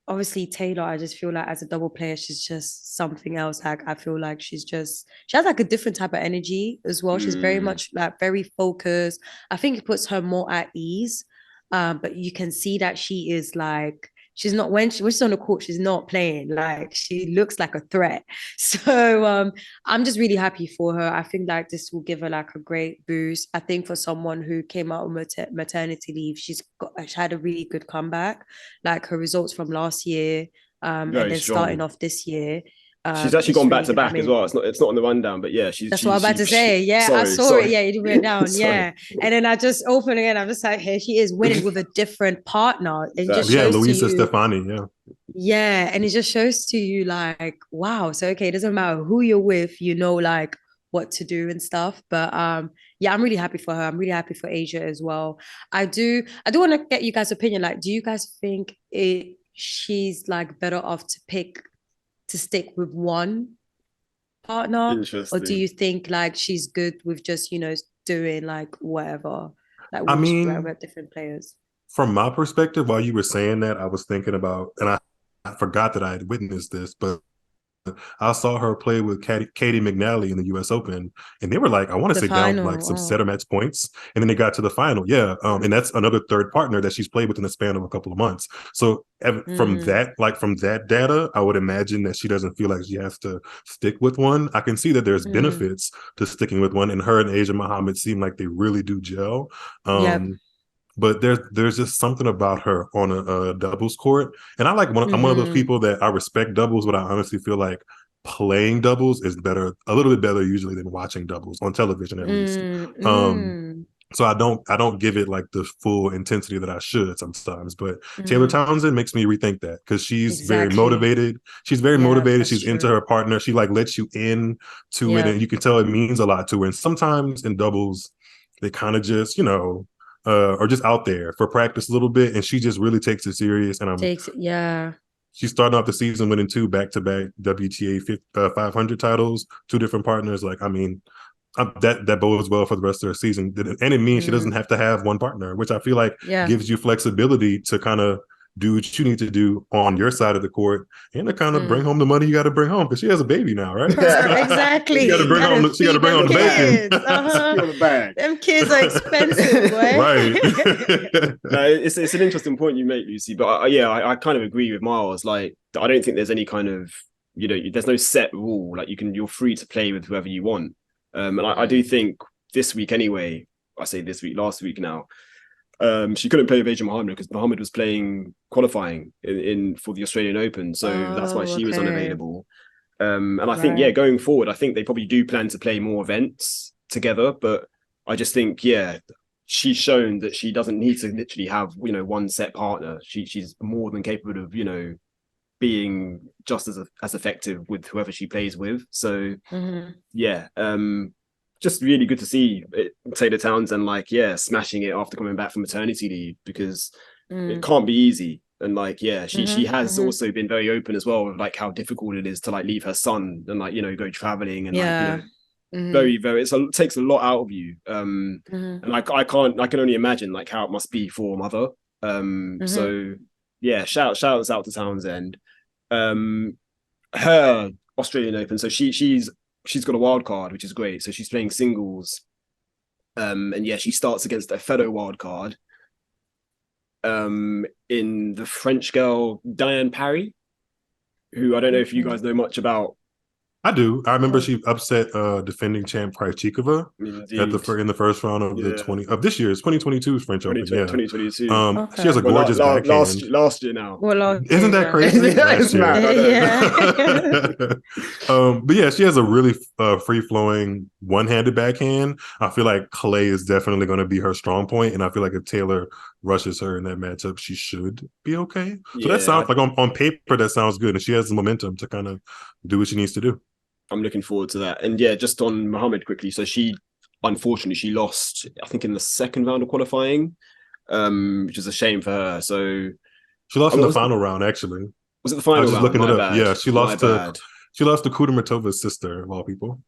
Obviously Taylor, I just feel like as a double player, she's just something else. Like I feel like she has like a different type of energy as well. She's very much like very focused. I think it puts her more at ease. But you can see that she is like, she's not, when she's on the court, she's not playing. Like she looks like a threat. So I'm just really happy for her. I think like this will give her like a great boost. I think for someone who came out on maternity leave, she had a really good comeback. Like her results from last year, and then starting off this year. She's actually gone back to back as well. It's not on the rundown, but yeah, that's what I'm about to say. Yeah, I saw it. Yeah, it went down. Yeah, and then I just opened again. I'm just like, hey, she is winning with a different partner. It just shows Luisa Stefani. Yeah, and it just shows to you like, wow. So okay, it doesn't matter who you're with, you know, like what to do and stuff. But yeah, I'm really happy for her. I'm really happy for Asia as well. I do want to get you guys' opinion. Like, do you guys think she's like better off to stick with one partner, or do you think like she's good with just, you know, doing like whatever, like with different players? From my perspective, while you were saying that, I was thinking about, and I forgot that I had witnessed this, but I saw her play with Katie McNally in the U.S. Open, and they were like, I want to say down like some set or match points, and then they got to the final. Yeah, and that's another third partner that she's played with in the span of a couple of months. So from that data, I would imagine that she doesn't feel like she has to stick with one. I can see that there's benefits to sticking with one, and her and Asia Mohammed seem like they really do gel. But there's just something about her on a doubles court. And I'm one of those people that I respect doubles, but I honestly feel like playing doubles is a little bit better usually than watching doubles on television at least. So I don't give it like the full intensity that I should sometimes. But Taylor Townsend makes me rethink that, because she's very motivated. She's very motivated. She's into her partner. She like lets you in to it, and you can tell it means a lot to her. And sometimes in doubles, they kind of just, you know, or just out there for practice a little bit, and she just really takes it serious. And she's starting off the season winning 2 back-to-back WTA 500 titles, 2 different partners. Like, I mean, that bodes well for the rest of her season. And it means she doesn't have to have one partner, which I feel like gives you flexibility to kind of do what you need to do on your side of the court and to kind of bring home the money you got to bring home, because she has a baby now, right? Exactly. She got to bring home the bacon. On the bag. Them kids are expensive, boy. Right. No, it's an interesting point you make, Lucy. But I kind of agree with Myles. Like, I don't think there's any kind of, there's no set rule. Like, you're free to play with whoever you want. And I do think this week anyway. I say this week, last week now. She couldn't play with Adrian Mohammed because Mohammed was playing qualifying in for the Australian Open, so that's why she was unavailable. And I think going forward, I think they probably do plan to play more events together. But I just think she's shown that she doesn't need to literally have one set partner. She's more than capable of being just as effective with whoever she plays with. So just really good to see Taylor Townsend smashing it after coming back from maternity leave, because it can't be easy. And she has also been very open as well with how difficult it is to leave her son and go traveling and very, very, it takes a lot out of you. And I can only imagine how it must be for a mother. So shouts out to Townsend. Her Australian Open, so she's got a wild card, which is great. So she's playing singles. And she starts against a fellow wild card in the French girl Diane Parry, who I don't know if you guys know much about. I do. I remember she upset defending champ Krejcikova in the first round of this year's 2022 French Open. 2022. She has a gorgeous backhand. Last year now. Isn't that crazy? It's mad. But she has a really free-flowing one-handed backhand. I feel like clay is definitely going to be her strong point, and I feel like if Taylor rushes her in that matchup, she should be okay. So that sounds on paper, that sounds good, and she has the momentum to kind of do what she needs to do. I'm looking forward to that. And just on Mohammed quickly. So unfortunately, she lost, I think, in the second round of qualifying, which is a shame for her. So she lost in the final round, actually. Was it the final round? I was just looking it up. Bad. Yeah, she lost to Kudermetova's sister, of all people.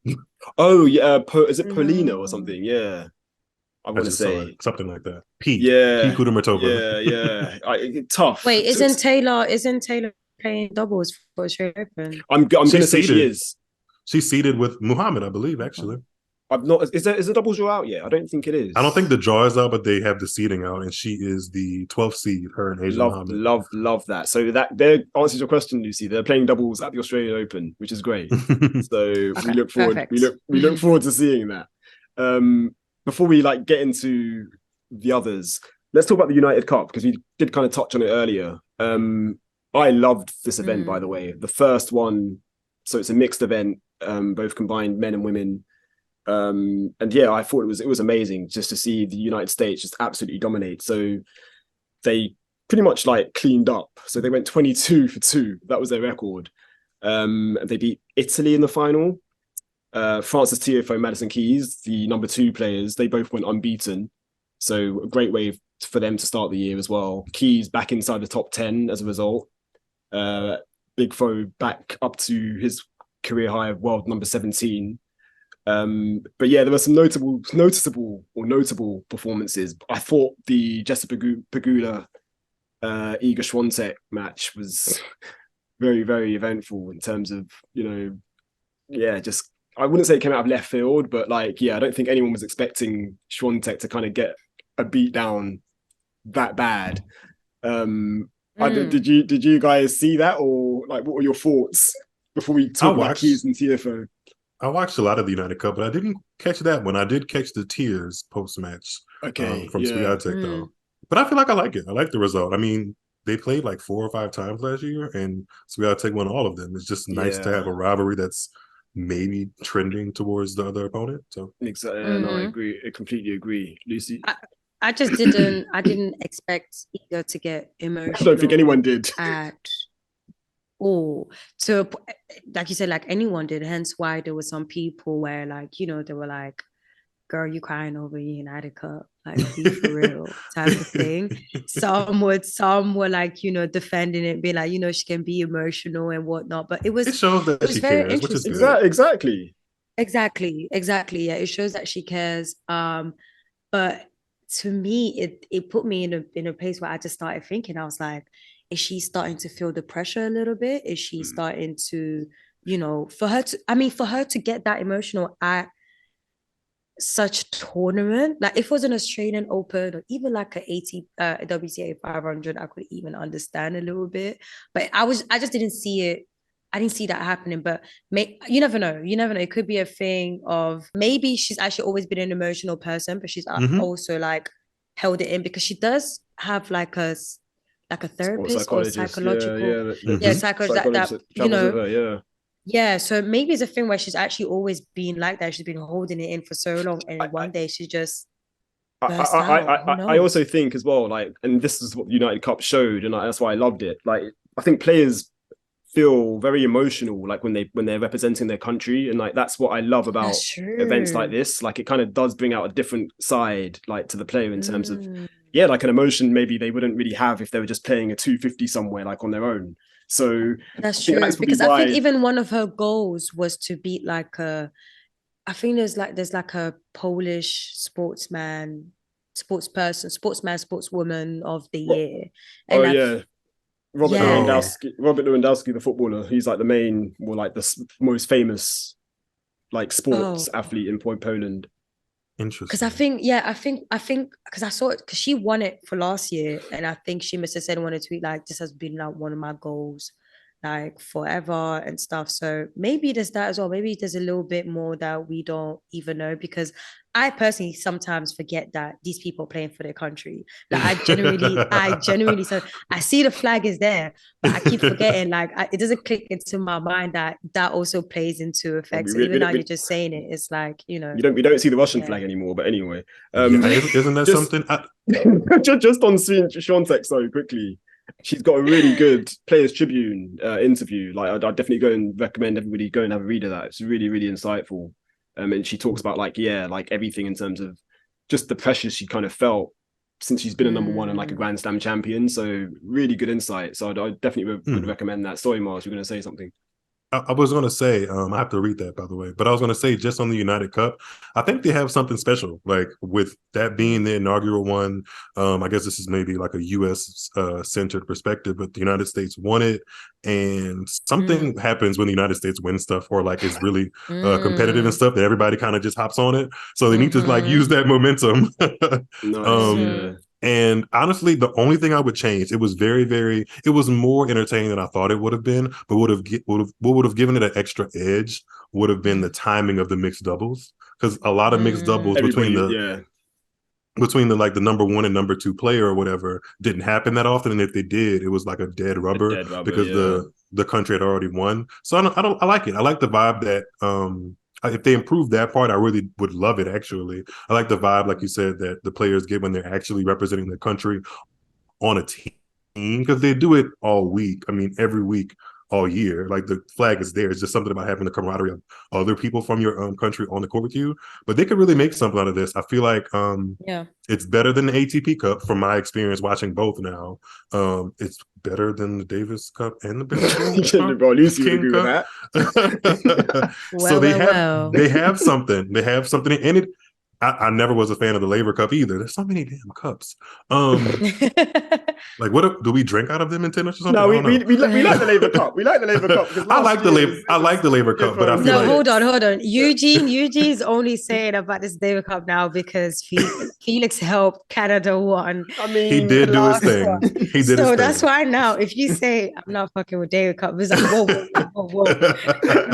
Oh, yeah. Is it Polina or something? Yeah. I want to say something like that. Pete Kudermetova. Yeah. Tough. Wait, isn't Taylor playing doubles for Australian Open? I'm going to say she is. She's seeded with Muhammad, I believe, actually. I've not. Is the double draw out yet? I don't think it is. I don't think the draw is out, but they have the seeding out, and she is the 12th seed. Her and Adrian Muhammad. Love that. So that answers your question, Lucy. They're playing doubles at the Australian Open, which is great. So we look forward. We look forward to seeing that. Before we get into the others, let's talk about the United Cup, because we did kind of touch on it earlier. I loved this event, by the way. The first one, so it's a mixed event, both combined men and women. And I thought it was amazing just to see the United States just absolutely dominate. So they pretty much cleaned up. So they went 22 for 2. That was their record. They beat Italy in the final. Francis Tiafoe, Madison Keys, the number 2 players, they both went unbeaten. So a great way for them to start the year as well. Keys back inside the top 10 as a result. Big Foe back up to his career high of world number 17. But there were some notable performances. I thought the Jessica Pegula Iga Swiatek match was very, very eventful in terms of, just, I wouldn't say it came out of left field, but I don't think anyone was expecting Swiatek to kind of get a beat down that bad. Did you guys see that, or what were your thoughts before we talk about Keys and TFO? I watched a lot of the United Cup, but I didn't catch that one. I did catch the tears post-match from Swiatek, though. But I feel like I like it. I like the result. I mean, they played 4 or 5 times last year, and Swiatek won all of them. It's just nice to have a rivalry that's maybe trending towards the other opponent. So exactly, no, I agree. I completely agree, Lucy. I just didn't expect Iga to get emotional. I don't think anyone did at all. So, like you said, anyone did. Hence why there were some people where they were like, "Girl, you crying over your United Cup." Like, be for real type of thing. Some were like, defending it, being like, she can be emotional and whatnot. But it shows that she very cares, which is interesting. good. Exactly. Yeah, it shows that she cares. But to me, it put me in a place where I just started thinking. I was like, is she starting to feel the pressure a little bit? Is she starting to, for her to get that emotional at such tournament, like if it was an Australian Open or even like a WTA 500, I could even understand a little bit. But I just didn't see it. I didn't see that happening. But you never know. It could be a thing of maybe she's actually always been an emotional person, but she's also like held it in because she does have like a therapist or psychological, psychologist that Yeah, so maybe it's a thing where she's actually always been like that. She's been holding it in for so long, and one day she just burst out. I also think as well, like, and this is what the United Cup showed, and that's why I loved it. Like, I think players feel very emotional, like when they're representing their country, and like that's what I love about events like this. Like, it kind of does bring out a different side, like, to the player in terms of like an emotion maybe they wouldn't really have if they were just playing a 250 somewhere, like on their own. So that's true, because I think even one of her goals was to beat like I think there's like a Polish sportswoman of the year. And Robert Lewandowski, the footballer. He's like the main, or like the most famous like sports athlete in Poland. Interesting. Because I think because I saw it because she won it for last year, and I think she must have said in a tweet like, this has been like one of my goals like forever and stuff. So maybe there's that as well. Maybe there's a little bit more that we don't even know, because I personally sometimes forget that these people are playing for their country. Like I genuinely, so I see the flag is there, but I keep forgetting. Like it doesn't click into my mind that also plays into effect. So even now you're just saying it, it's like, we don't see the Russian flag anymore. But anyway, isn't that something? Just on Swiatek, so quickly. She's got a really good Players Tribune interview. Like, I'd definitely go and recommend everybody go and have a read of that. It's really, really insightful. And she talks about like everything in terms of just the pressure she kind of felt since she's been a number one and like a Grand Slam champion. So really good insight. So I'd definitely would recommend that. Sorry, Myles, you're going to say something. I was going to say, I have to read that, by the way, but I was going to say just on the United Cup, I think they have something special, like with that being the inaugural one. I guess this is maybe like a U.S. Centered perspective, but the United States won it, and something happens when the United States wins stuff, or like it's really competitive and stuff, that everybody kind of just hops on it. So they need to like use that momentum. Nice, And honestly, the only thing I would change, it was it was more entertaining than I thought it would have been, but what would have given it an extra edge would have been the timing of the mixed doubles. Because a lot of mixed doubles between the like the number one and number two player or whatever didn't happen that often. And if they did, it was like a dead rubber because the country had already won. So I like it. I like the vibe that if they improve that part, I really would love it, actually. I like the vibe, like you said, that the players get when they're actually representing their country on a team, because they do it all week. I mean, every week, all year. Like, the flag is there. It's just something about having the camaraderie of other people from your country on the court with you. But they could really make something out of this. I feel like it's better than the ATP Cup from my experience watching both now. It's better than the Davis Cup and the Billie Bro, Lucy would agree with that. So they have something. They have something, and it. I never was a fan of the Laver Cup either. There's so many damn cups. Like, what do we drink out of them in tennis or something? No, we like the Laver Cup. We like the Laver Cup. I like the Laver Cup, but I feel like... hold on. Eugene's only saying about this Laver Cup now because Felix helped Canada won. I mean, he did do his thing. He did. So that's why now, if you say I'm not fucking with Laver Cup, it's like whoa.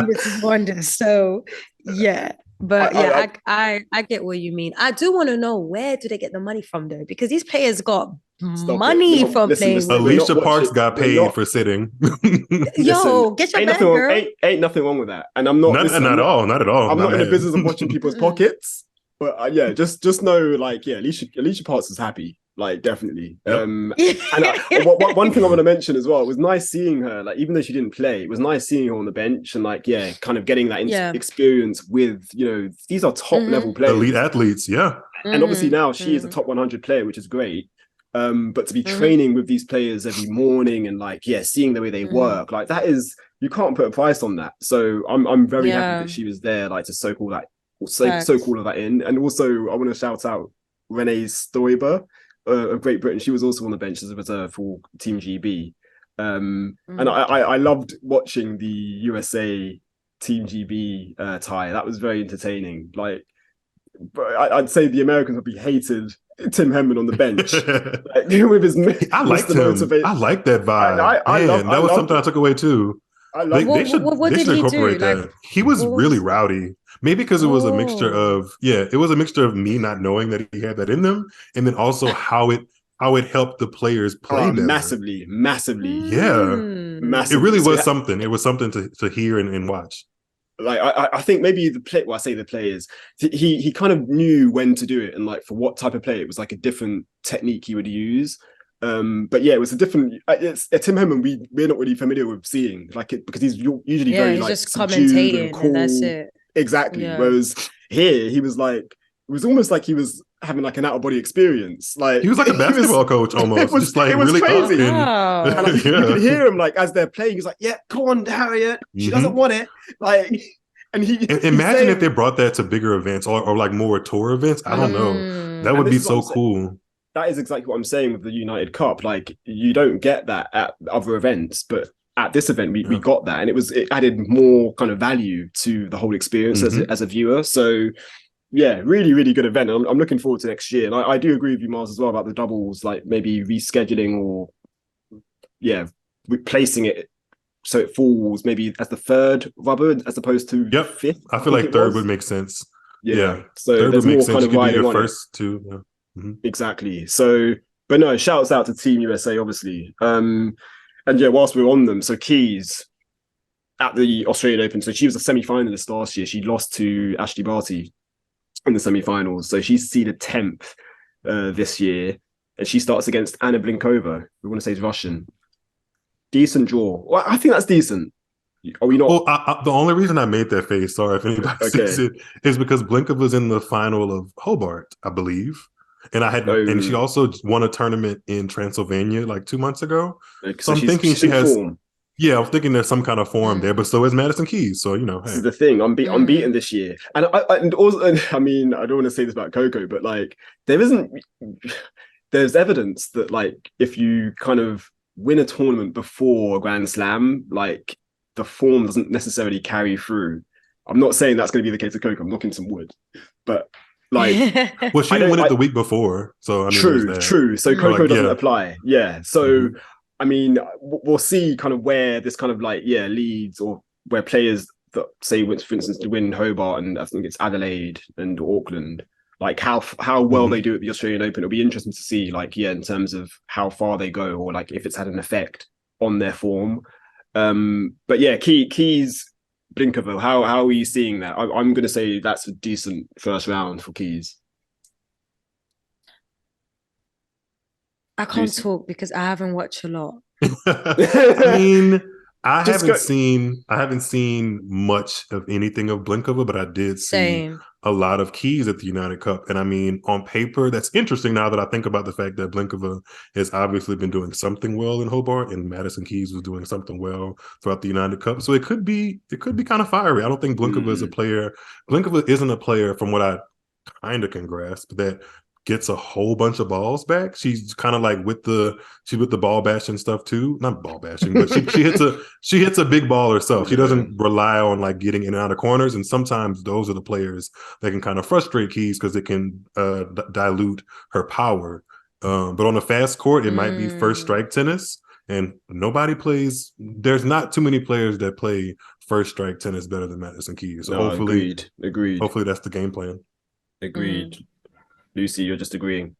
This is wonders. So yeah. But I get what you mean. I do want to know, where do they get the money from, though? Because these players got money from playing. Alicia Parks got paid for sitting. Yo, get your man, girl. Ain't nothing wrong with that. And I'm not. Not at all. I'm not in the business of watching people's pockets. But just know, like, Alicia Parks is happy. like definitely. Yep. And one thing I want to mention as well, it was nice seeing her, like even though she didn't play, it was nice seeing her on the bench and like kind of getting that experience with, these are top level players, elite athletes, and obviously now she is a top 100 player, which is great. But to be training with these players every morning and like seeing the way they work, like that is, you can't put a price on that. So I'm very happy that she was there, like to soak all that of that in. And also I want to shout out Renee Stoiber of Great Britain. She was also on the bench as a reserve for Team GB. And I loved watching the USA Team GB tie. That was very entertaining. Like, but I'd say the Americans would be hated Tim Henman on the bench. With his, I liked him. I like that vibe. That was something I took away too. They should incorporate that. Like, he was really rowdy. Maybe because it was a mixture of me not knowing that he had that in them, and then also how it helped the players play better. Massively. Yeah. Massively. It really was something. It was something to hear and watch. Like I think maybe the players, he kind of knew when to do it and like for what type of play. It was like a different technique he would use. But yeah, it was a different. It's Tim Henman we're not really familiar with seeing like it, because he's usually very like just commentating and cool. And that's it. Exactly. Yeah. Whereas here he was like, it was almost like he was having like an out of body experience. Like he was like a basketball coach almost. It was really crazy. Wow. And like, you could hear him like as they're playing. He's like, "Yeah, come on, Harriet. She doesn't want it." Like, and imagine if they brought that to bigger events or like more tour events. I don't know. That would be so cool. That is exactly what I'm saying with the United Cup. Like, you don't get that at other events, but at this event we got that, and it added more kind of value to the whole experience as a viewer. So yeah, really, really good event. I'm looking forward to next year. And I do agree with you, Myles, as well about the doubles, like maybe rescheduling or replacing it so it falls maybe as the third rubber as opposed to fifth. I feel like third would make sense. Yeah. So third there's more kind of riding on first two. Yeah. Exactly. So, but no, shouts out to Team USA, obviously. And yeah, whilst we're on them, so Keys at the Australian Open. So she was a semi-finalist last year. She lost to Ashley Barty in the semi-finals. So she's seeded 10th this year. And she starts against Anna Blinkova, we want to say is Russian. Decent draw. Well, I think that's decent. Are we not? Well, the only reason I made that face, sorry if anybody sees it, is because Blinkova was in the final of Hobart, I believe. And and she also won a tournament in Transylvania like 2 months ago. So I'm thinking she has form. Yeah, I'm thinking there's some kind of form there, but so is Madison Keys. So, this is the thing. I'm beaten this year. And I mean, I don't want to say this about Coco, but like there's evidence that like if you kind of win a tournament before a Grand Slam, like the form doesn't necessarily carry through. I'm not saying that's going to be the case with Coco. I'm knocking some wood, but like, well, she didn't win it the week before, so I mean, true. So Coco doesn't apply. Yeah. So I mean, we'll see kind of where this kind of like leads, or where players that say, for instance, to win Hobart and I think it's Adelaide and Auckland, like how well they do at the Australian Open. It'll be interesting to see, like, in terms of how far they go, or like if it's had an effect on their form. But yeah, Keys. Blinkova, how are you seeing that? I'm going to say that's a decent first round for Keys. I can't talk because I haven't watched a lot. I mean, I haven't seen much of anything of Blinkova, but I did see a lot of Keys at the United Cup. And I mean, on paper, that's interesting now that I think about the fact that Blinkova has obviously been doing something well in Hobart, and Madison Keys was doing something well throughout the United Cup. So it could be kind of fiery. I don't think Blinkova is a player. Blinkova isn't a player, from what I kind of can grasp, that gets a whole bunch of balls back. She's kind of like with the ball bashing stuff too. Not ball bashing, but she hits a big ball herself. She doesn't rely on like getting in and out of corners. And sometimes those are the players that can kind of frustrate Keys because it can dilute her power. But on a fast court, it might be first strike tennis, and there's not too many players that play first strike tennis better than Madison Keys. So hopefully, agreed. Hopefully that's the game plan. Agreed. Lucy, you're just agreeing.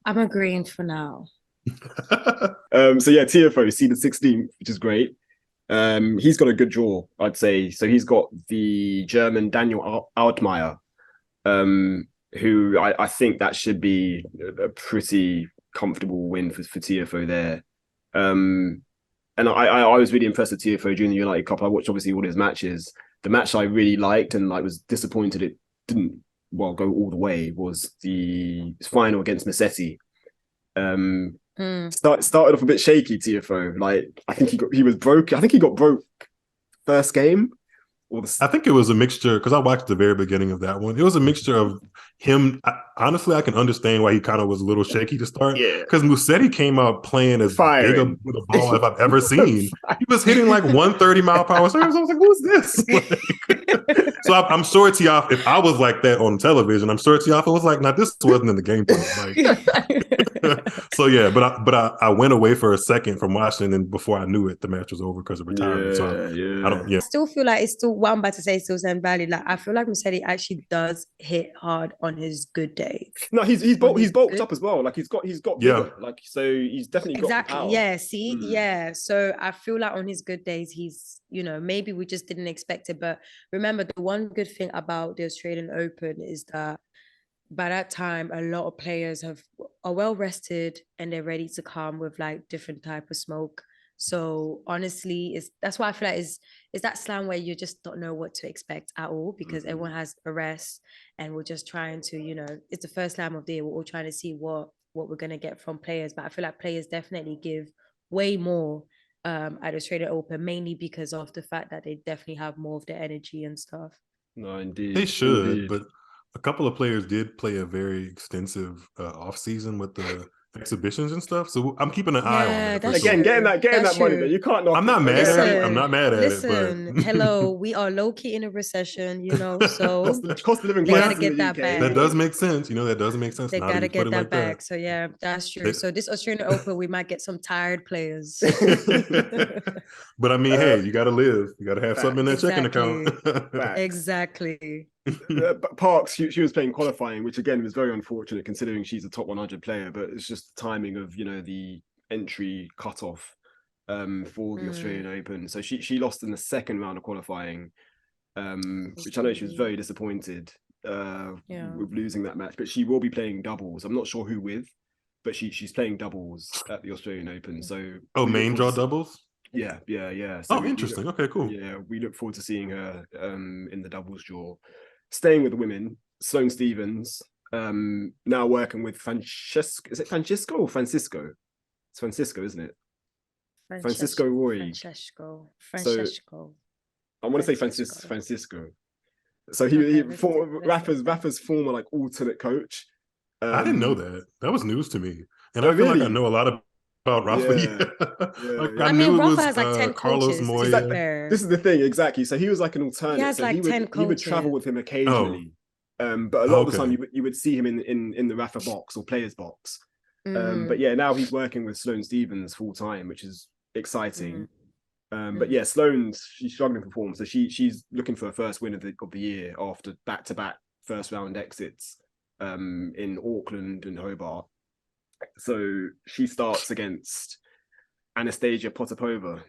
I'm agreeing for now. So yeah, TFO seeded 16th, which is great. He's got a good draw, I'd say. So he's got the German Daniel Altmaier, who I think that should be a pretty comfortable win for TFO there. And I was really impressed with TFO during the United Cup. I watched obviously all his matches. The match I really liked and like was disappointed it didn't go all the way was the final against Massetti. Started off a bit shaky, TFO. Like I think he was broke. I think he got broke first game. I think it was a mixture because I watched the very beginning of that one. It was a mixture of him. Honestly, I can understand why he kind of was a little shaky to start. Yeah, because Musetti came out playing as big with a ball as I've ever seen. He was hitting like 130 mile per hour serves. I was like, "Who's this?" Like, so I'm sure Tiafoe. If I was like that on television, I'm sure Tiafoe was like, "Nah, this wasn't in the game plan." Like, so yeah, but I went away for a second from watching, and before I knew it, the match was over because of retirement. I still feel like it's still what I'm about to say. Still Zen Valley. Like I feel like Musetti actually does hit hard on his good days. No, he's bulked up as well. Like he's got bigger. Like so he's definitely got power. Yeah. See, yeah. So I feel like on his good days, he's maybe we just didn't expect it. But remember, the one good thing about the Australian Open is that by that time, a lot of players are well rested and they're ready to come with like different type of smoke. So honestly, that's why I feel like is that slam where you just don't know what to expect at all because everyone has a rest and we're just trying to, it's the first slam of the year. We're all trying to see what we're gonna get from players. But I feel like players definitely give way more at Australian Open, mainly because of the fact that they definitely have more of their energy and stuff. No, indeed. They should, but a couple of players did play a very extensive off season with the exhibitions and stuff. So I'm keeping an eye on that. Again, getting that money there. You can't knock. I'm not mad at it. I'm not mad at it. But hello, we are low key in a recession, so cost of living. They gotta get that back. That does make sense. That does make sense. They gotta get that back. So yeah, that's true. So this Australian Open, we might get some tired players. But I mean, hey, you gotta live. You gotta have something in that checking account. Exactly. Parks, she was playing qualifying, which again was very unfortunate considering she's a top 100 player, but it's just the timing of the entry cutoff for the Australian Open. So she lost in the second round of qualifying, which I know she was very disappointed with losing that match. But she will be playing doubles. I'm not sure who with, but she's playing doubles at the Australian Open. So main draw doubles. Yeah. So interesting. Okay, cool. Yeah, we look forward to seeing her in the doubles draw. Staying with the women, Sloane Stephens, now working with Francesco. Is it Francesco or Francisco? It's Francisco, isn't it? Francisco Roy. Francesco. So, I want to say Francisco. So he Rafa's former like alternate coach. I didn't know that. That was news to me, and I feel like I know a lot about Rafa. I mean, Rafa has like 10 Carlos coaches. Moya. This is the thing, exactly. So he was like an alternate. He has so like 10 coaches. He would travel with him occasionally. But a lot of the time you would see him in the Rafa box or players box. But yeah, now he's working with Sloane Stephens full time, which is exciting. But yeah, she's struggling for form, so she's looking for her first win of the year after back-to-back first round exits in Auckland and Hobart. So she starts against Anastasia Potapova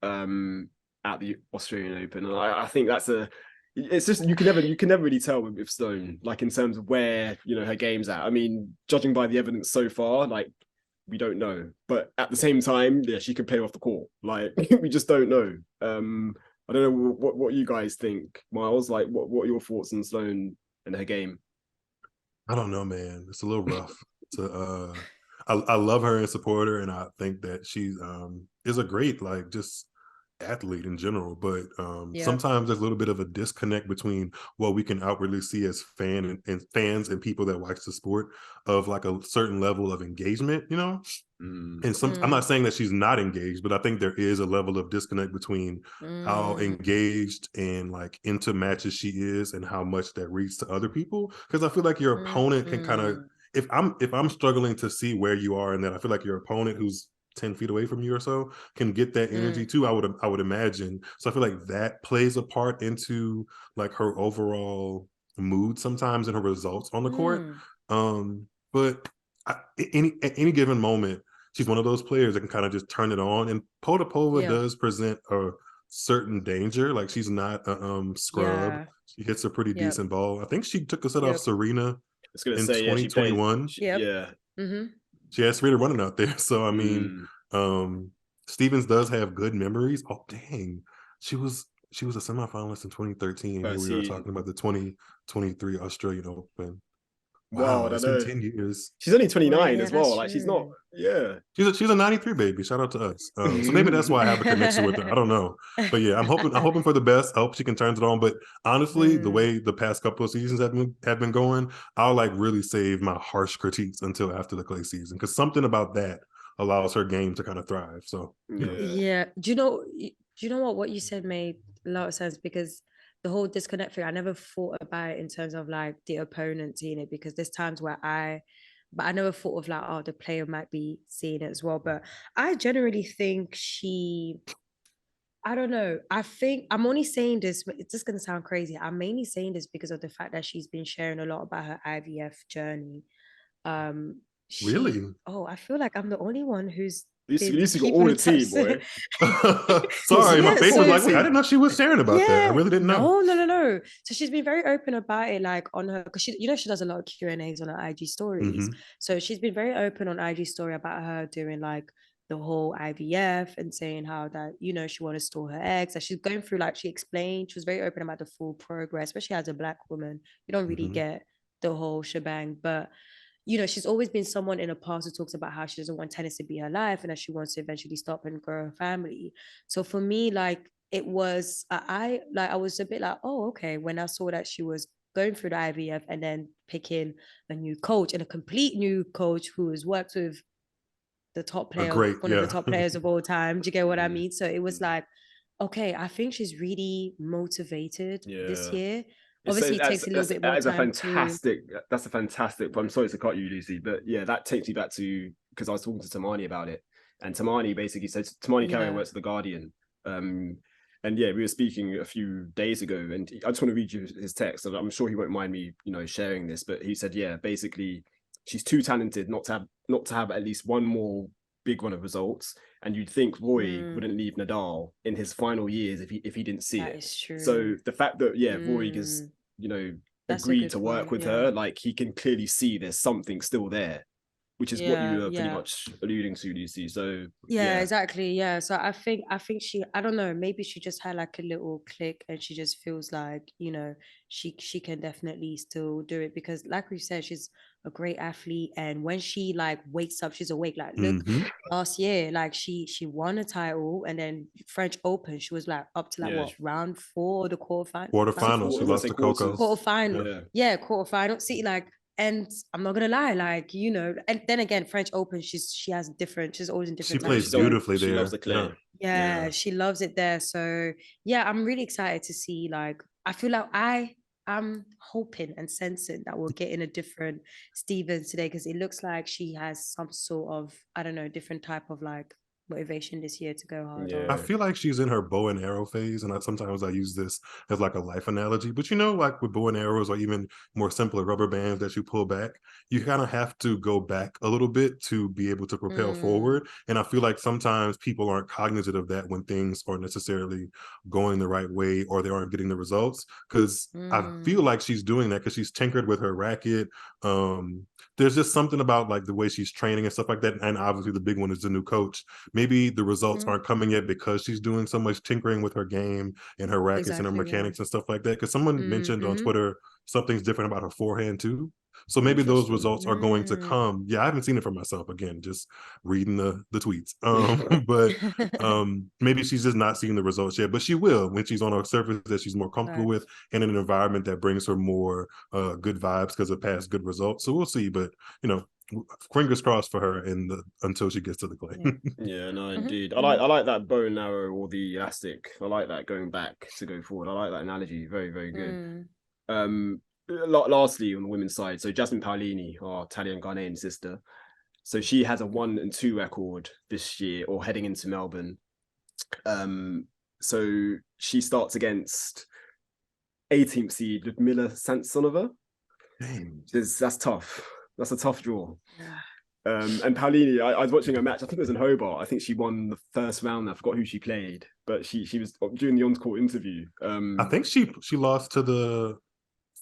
at the Australian Open, and I think it's just you can never really tell with Sloane, like in terms of where her game's at. I mean, judging by the evidence so far, like we don't know, but at the same time, yeah, she could play off the court. Like we just don't know. I don't know what you guys think, Myles. Like what are your thoughts on Sloane and her game? I don't know, man. It's a little rough. I love her and support her, and I think that she is a great just athlete in general. But sometimes there's a little bit of a disconnect between what we can outwardly see as fans and people that watch the sport of like a certain level of engagement, And I'm not saying that she's not engaged, but I think there is a level of disconnect between how engaged and like into matches she is and how much that reads to other people. Because I feel like your opponent can kind of, if I'm struggling to see where you are, and then I feel like your opponent who's 10 feet away from you or so can get that energy too. I would imagine. So I feel like that plays a part into like her overall mood sometimes and her results on the court. But at any given moment, she's one of those players that can kind of just turn it on. And Potapova does present a certain danger. Like she's not a scrub. She hits a pretty decent ball. I think she took a set off Serena was going to in say, 2021. Yep. Yeah. Mm-hmm. She has Serena running out there. So I mean, Stevens does have good memories. Oh dang, she was a semifinalist in 2013. Here we are talking about the 2023 Australian Open. Wow, I it's know. been 10 years. She's only 29 yeah, as well. Like true. she's not. Yeah. She's a 93 baby. Shout out to us. So maybe that's why I have a connection with her. I don't know. But yeah, I'm hoping for the best. I hope she can turn it on. But honestly, the way the past couple of seasons have been going, I'll like really save my harsh critiques until after the clay season. Because something about that allows her game to kind of thrive. So you know. Yeah. Do you know what you said made a lot of sense? Because the whole disconnect thing, I never thought about it in terms of like the opponent seeing it, because there's times where I never thought of like, oh, the player might be seeing it as well. But I generally think I don't know. I think I'm only saying this, but it's just gonna sound crazy. I'm mainly saying this because of the fact that she's been sharing a lot about her IVF journey. Really? I feel like I'm the only one who's At been least you got keeping all in the team, touch. boy. Sorry, my Yeah, face so- was like, wait, I didn't know she was sharing about that. I really didn't know. No. So she's been very open about it, like on her, because she does a lot of Q&As on her IG stories. So she's been very open on IG story about her doing like the whole IVF and saying how that, she want to store her eggs. That she's going through, like she explained, she was very open about the full progress, especially as a Black woman. You don't really get the whole shebang, but she's always been someone in the past who talks about how she doesn't want tennis to be her life and that she wants to eventually stop and grow a family. So for me, like it was, I was a bit like, oh, okay, when I saw that she was going through the IVF and then picking a new coach and a complete new coach who has worked with the top player, one of the top players of all time. Do you get what I mean? So it was like, okay, I think she's really motivated this year. Obviously, it takes a little bit more time. That's a fantastic. I'm sorry to cut you, Lucy, but yeah, that takes me back to, because I was talking to Tamani about it, and Tamani basically said, Tamani Carrier works at the Guardian, and yeah, we were speaking a few days ago, and I just want to read you his text. I'm sure he won't mind me, sharing this, but he said, yeah, basically, she's too talented not to have at least one more big run of results. And you'd think Roy wouldn't leave Nadal in his final years if he didn't see it. That is true. So the fact that Roy has agreed to work with her, like he can clearly see there's something still there, which is what you were pretty much alluding to, Lucy. So exactly. Yeah. So I think she, I don't know, maybe she just had like a little click and she just feels like, she can definitely still do it, because like we said, she's a great athlete, and when she like wakes up, she's awake. Like look, last year, like she won a title, and then French Open, she was like up to like what, round 4 of the quarterfinal. She lost to Coco. Quarterfinal. Quarterfinal. See, like, and I'm not gonna lie, like, and then again, French Open, she's always in different. She plays beautifully there. She loves the clay. Yeah, she loves it there. So yeah, I'm really excited to see. Like, I feel like I'm hoping and sensing that we're getting a different Stevens today, because it looks like she has some sort of, I don't know, different type of like motivation this year to go harder. I feel like she's in her bow and arrow phase, and sometimes I use this as like a life analogy, but like with bow and arrows, or even more simpler rubber bands that you pull back, you kind of have to go back a little bit to be able to propel forward. And I feel like sometimes people aren't cognizant of that when things aren't necessarily going the right way or they aren't getting the results, because I feel like she's doing that because she's tinkered with her racket. There's just something about like the way she's training and stuff like that, and obviously the big one is the new coach. Maybe the results aren't coming yet because she's doing so much tinkering with her game and her rackets and her mechanics and stuff like that. Because someone mentioned on Twitter something's different about her forehand too. So maybe those results are going to come. Yeah, I haven't seen it for myself. Again, just reading the tweets. But maybe she's just not seeing the results yet. But she will when she's on a surface that she's more comfortable with and in an environment that brings her more good vibes because of past good results. So we'll see. But fingers crossed for her until she gets to the clay. Yeah, no, indeed. I like that bow and arrow or the elastic. I like that going back to go forward. I like that analogy. Very, very good. Lastly, on the women's side, so Jasmine Paolini, our Italian Ghanaian sister, so she has a 1-2 record this year, or heading into Melbourne. So she starts against 18th seed Ludmila Samsonova. That's tough. That's a tough draw. And Paolini, I was watching a match. I think it was in Hobart. I think she won the first round. I forgot who she played, but she was during the on-court interview. I think she lost to the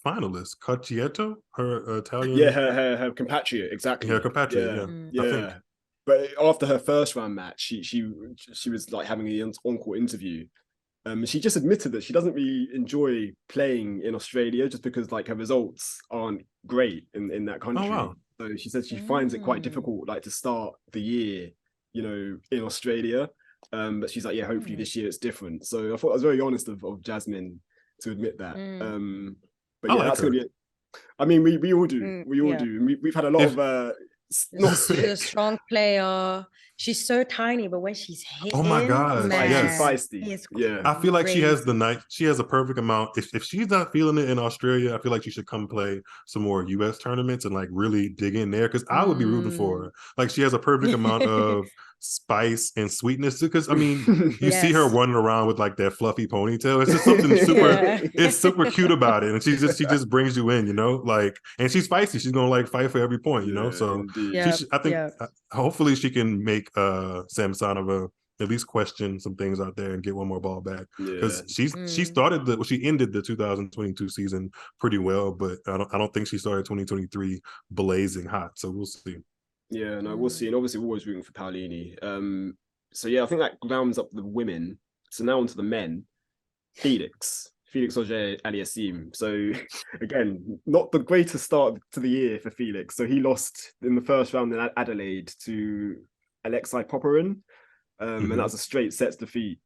finalist, Caccietto, her Italian. Yeah, her compatriot, exactly. Her compatriot, yeah. I think. But after her first round match, she was like having an on-court interview. She just admitted that she doesn't really enjoy playing in Australia just because like her results aren't great in that country. Oh, wow. So she said she finds it quite difficult like to start the year, in Australia. But she's like, yeah, hopefully this year it's different. So I thought I was very honest of Jasmine to admit that. But yeah, that's gonna be it. I mean, we all do. We all do. We've had a lot of she's a strong player. She's so tiny, but when she's hitting, oh my god, she's feisty. Yeah, I feel like she has a perfect amount. If she's not feeling it in Australia, I feel like she should come play some more US tournaments and like really dig in there, because I would be rooting for her. Like, she has a perfect amount of spice and sweetness, because I mean, you see her running around with like that fluffy ponytail. It's just something super it's super cute about it, and she just brings you in, like, and she's feisty. She's gonna like fight for every point, so I think hopefully she can make Samsonova at least question some things out there and get one more ball back, because she ended the 2022 season pretty well, but I don't think she started 2023 blazing hot, so we'll see. Yeah, no, we'll see. And obviously we're always rooting for Paolini. So yeah, I think that rounds up the women. So now on to the men. Felix Auger-Aliassime. So again, not the greatest start to the year for Felix. So he lost in the first round in Adelaide to Alexei Popyrin. And that was a straight sets defeat.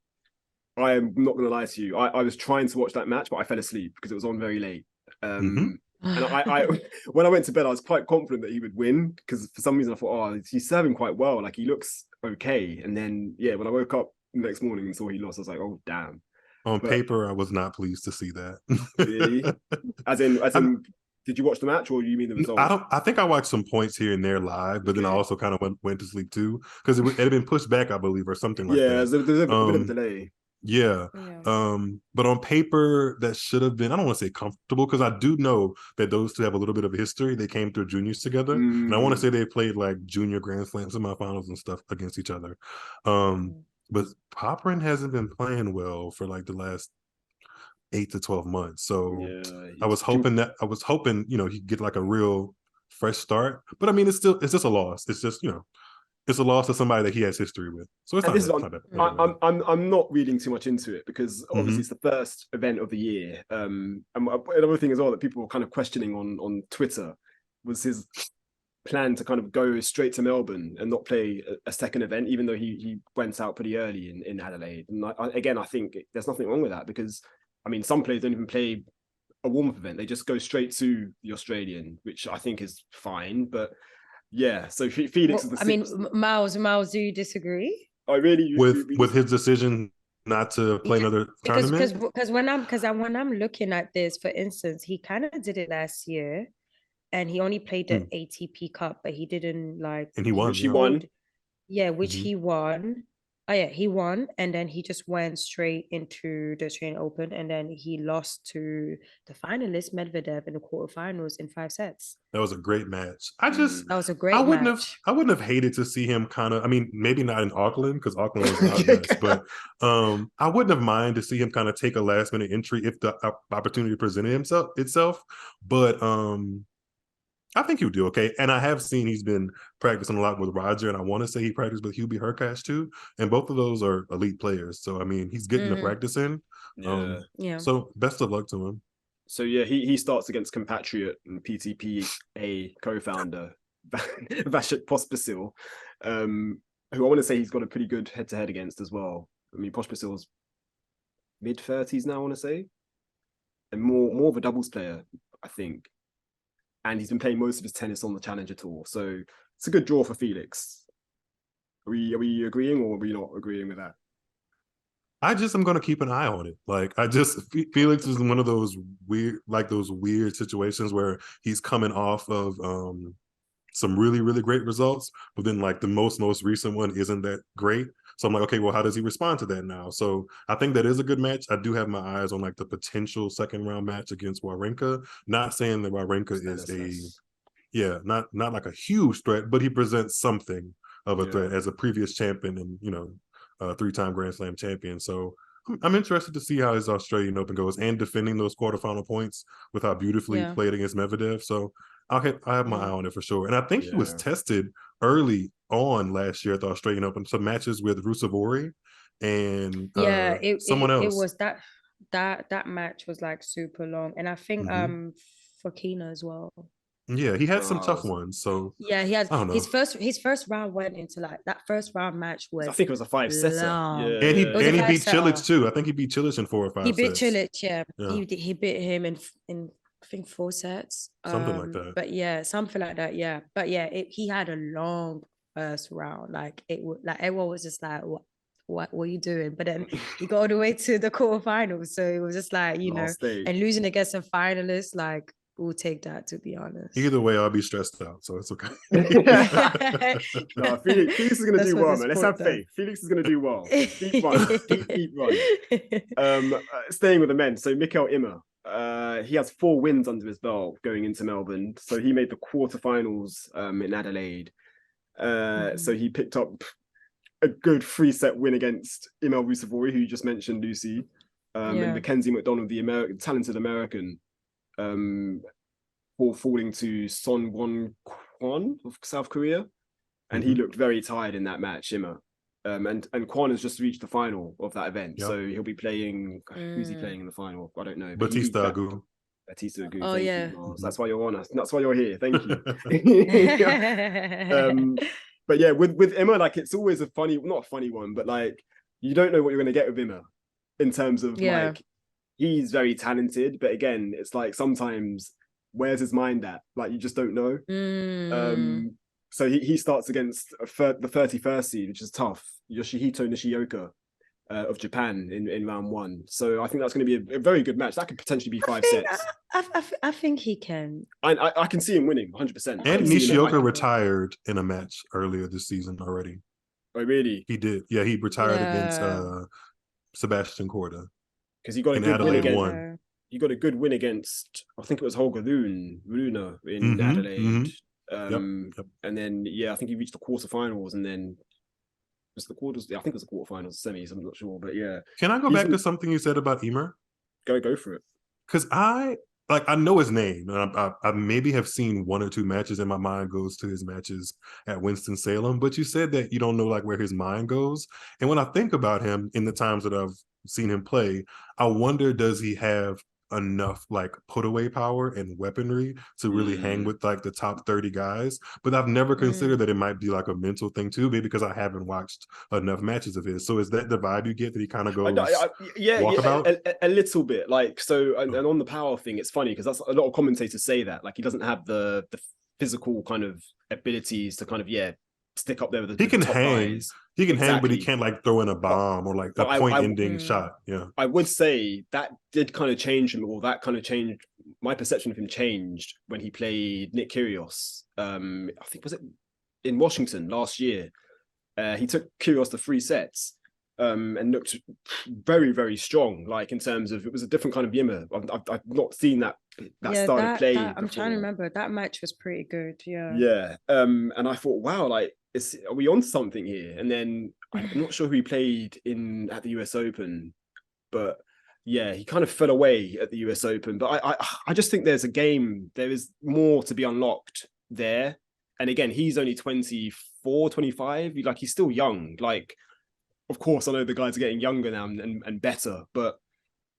I am not going to lie to you. I was trying to watch that match, but I fell asleep because it was on very late. And I when I went to bed, I was quite confident that he would win, because for some reason I thought, oh, he's serving quite well. Like, he looks okay. And then, when I woke up the next morning and saw he lost, I was like, oh, damn. On paper, I was not pleased to see that. Really? As in, did you watch the match, or you mean the result? I think I watched some points here and there live, but then I also kind of went to sleep too, because it had been pushed back, I believe, or something like that. Yeah, there's a bit of a delay. Yeah. But on paper, that should have been, I don't want to say comfortable, because I do know that those two have a little bit of a history. They came through juniors together, and I want to say they played like junior Grand Slam semifinals and stuff against each other. But Popyrin hasn't been playing well for like the last 8 to 12 months. So I was hoping he'd get like a real fresh start. But I mean, it's just a loss. It's just, it's a loss to somebody that he has history with. So it's not bad. I'm not reading too much into it, because obviously it's the first event of the year. And another thing as well that people were kind of questioning on Twitter was his plan to kind of go straight to Melbourne and not play a second event, even though he went out pretty early in Adelaide. And I think there's nothing wrong with that, because I mean, some players don't even play a warm-up event. They just go straight to the Australian, which I think is fine. But yeah, so Felix is the I mean, Myles, do you disagree? I really with his decision not to play another tournament? Because when I'm looking at this, for instance, he kind of did it last year, and he only played the ATP Cup, but he didn't like. And he won. Which he won. Yeah, which he won. Oh yeah, he won, and then he just went straight into the Australian Open, and then he lost to the finalist Medvedev in the quarterfinals in 5 sets. That was a great match. That was a great match. I wouldn't have hated to see him kind of. I mean, maybe not in Auckland, because Auckland was not a mess, but I wouldn't have minded to see him kind of take a last minute entry if the opportunity presented itself. But I think he'll do okay. And I have seen he's been practicing a lot with Roger, and I want to say he practiced with Hubie Hurkacz too. And both of those are elite players. So, I mean, he's getting the practice in. So best of luck to him. So, yeah, he starts against compatriot and PTPA co-founder, Vasek Pospisil, who I want to say he's got a pretty good head-to-head against as well. I mean, Pospisil's mid-30s now, I want to say. And more of a doubles player, I think. And he's been playing most of his tennis on the Challenger Tour. So it's a good draw for Felix. Are we agreeing, or are we not agreeing with that? I just am going to keep an eye on it. Like, Felix is one of those weird situations where he's coming off of some really, really great results, but then like the most recent one isn't that great. So I'm like, okay, well, how does he respond to that now? So I think that is a good match. I do have my eyes on like the potential second round match against Wawrinka. Not saying that Wawrinka is not like a huge threat, but he presents something of a threat as a previous champion and 3-time Grand Slam champion. So I'm interested to see how his Australian Open goes and defending those quarterfinal points with how beautifully he played against Medvedev. So I have my eye on it for sure. And I think he was tested early on last year at the Australian Open. Some matches with Rusevori and someone else. It was that match was like super long, and I think for Kina as well. Yeah, he had some tough ones. So yeah, he had his first round went into like that first round match was. I think it was a 5-setter. Yeah, and he beat Cilic too. I think he beat Cilic in 4 or 5 sets. He beat Cilic, yeah. He beat him in I think 4 sets. Something like that. But yeah, something like that. Yeah, but yeah, he had a long first round. Like everyone was just like, what are you doing? But then he got all the way to the quarterfinals, so it was just like and losing against a finalist, like. We'll take that, to be honest. Either way, I'll be stressed out, so it's okay. No, Felix is going to do well, man. Let's have faith. Felix is going to do well. Deep run. Staying with the men, so Mikael Ymer, he has 4 wins under his belt going into Melbourne. So he made the quarterfinals in Adelaide. So he picked up a good 3-set win against Emil Rusevori, who you just mentioned, Lucy, and Mackenzie McDonald, the talented American. For falling to Son Won Kwon of South Korea, and he looked very tired in that match, Ymer. And Kwon has just reached the final of that event, so he'll be playing. Who's he playing in the final? I don't know. Batista Agut. Batista Agut. Oh yeah, so that's why you're on us. That's why you're here. Thank you. But yeah, with Ymer, like it's always a funny, not a funny one, but like you don't know what you're going to get with Ymer in terms of like. He's very talented, but again, it's like sometimes where's his mind at? Like you just don't know. So he starts against the 31st seed, which is tough, Yoshihito Nishioka of Japan in round 1. So I think that's going to be a very good match. That could potentially be 5 sets. I think he can. I can see him winning 100%. And Nishioka retired in a match earlier this season already. Oh really? He did. Yeah, he retired against Sebastian Korda. Because he got a good win against. He got a good win against. I think it was Holger Rune in Adelaide. And then I think he reached the quarterfinals, and then was the quarters. I think it was the quarterfinals, semis. I'm not sure, but yeah. Can I go back to something you said about Ymer? Go for it. Because I know his name, and I maybe have seen 1 or 2 matches, and my mind goes to his matches at Winston-Salem. But you said that you don't know like where his mind goes, and when I think about him in the times that I've seen him play, I wonder, does he have enough like put away power and weaponry to really hang with like the top 30 guys? But I've never considered that it might be like a mental thing too, maybe because I haven't watched enough matches of his. So is that the vibe you get, that he kind of goes a little bit like so? And on the power thing, it's funny because that's a lot of commentators say that like he doesn't have the physical kind of abilities to kind of stick up there with the he can top hang guys. He can hang, but he can't like throw in a bomb or like a point-ending shot. Yeah, I would say that did kind of change him, or that kind of changed my perception of him. Changed when he played Nick Kyrgios. I think was it in Washington last year. He took Kyrgios to 3 sets and looked very, very strong. Like in terms of, it was a different kind of Ymer. I've not seen that style of play. I'm trying to remember. That match was pretty good. Yeah. Yeah. And I thought, wow, like, are we on something here? And then I'm not sure who he played at the US Open, but yeah, he kind of fell away at the US Open. But I just think there is more to be unlocked there. And again, he's only 24, 25. Like, he's still young. Like, of course, I know the guys are getting younger now and better, but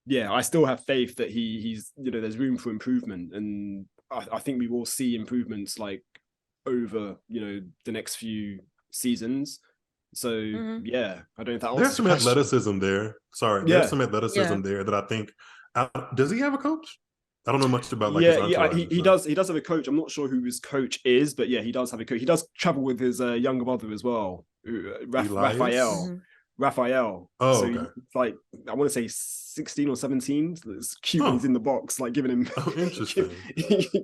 yeah, I still have faith that he's there's room for improvement, and I think we will see improvements like over the next few seasons. So yeah, I don't think there's some athleticism there. There's some athleticism there that I think. Does he have a coach? I don't know much about like his entourage. He does have a coach. I'm not sure who his coach is, but yeah, he does have a coach. He does travel with his younger brother as well, Raphael. Oh, so okay. He's like, I want to say 16 or 17. So it's cute when he's in the box, like giving him interesting.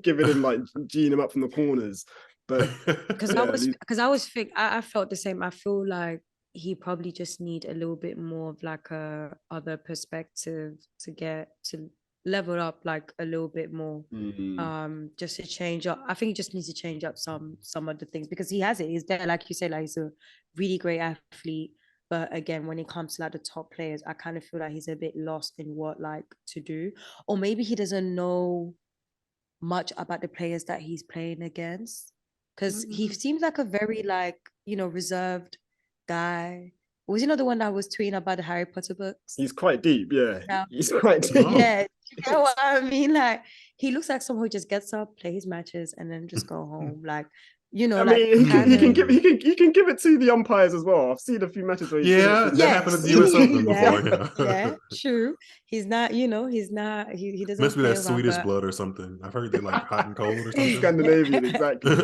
giving him like geeing him up from the corners. But because I felt the same. I feel like he probably just need a little bit more of like a other perspective to get to level up like a little bit more. Just to change up. I think he just needs to change up some other things, because he has it. He's there, like you say, like he's a really great athlete, But again, when it comes to like the top players, I kind of feel like he's a bit lost in what like to do, or maybe he doesn't know much about the players that he's playing against, because he seems like a very like reserved guy. Was he not the one that was tweeting about the Harry Potter books? He's quite deep, yeah. Yeah. He's quite deep. Yeah, you know what I mean? Like he looks like someone who just gets up, play his matches, and then just go home. Like, I mean, like he can give it to the umpires as well. I've seen a few matches where he's that happened at the US Open before. Yeah, true. He's not, he's not. He doesn't. Must be that Swedish blood or something. I've heard they like hot and cold or something. Scandinavian, exactly.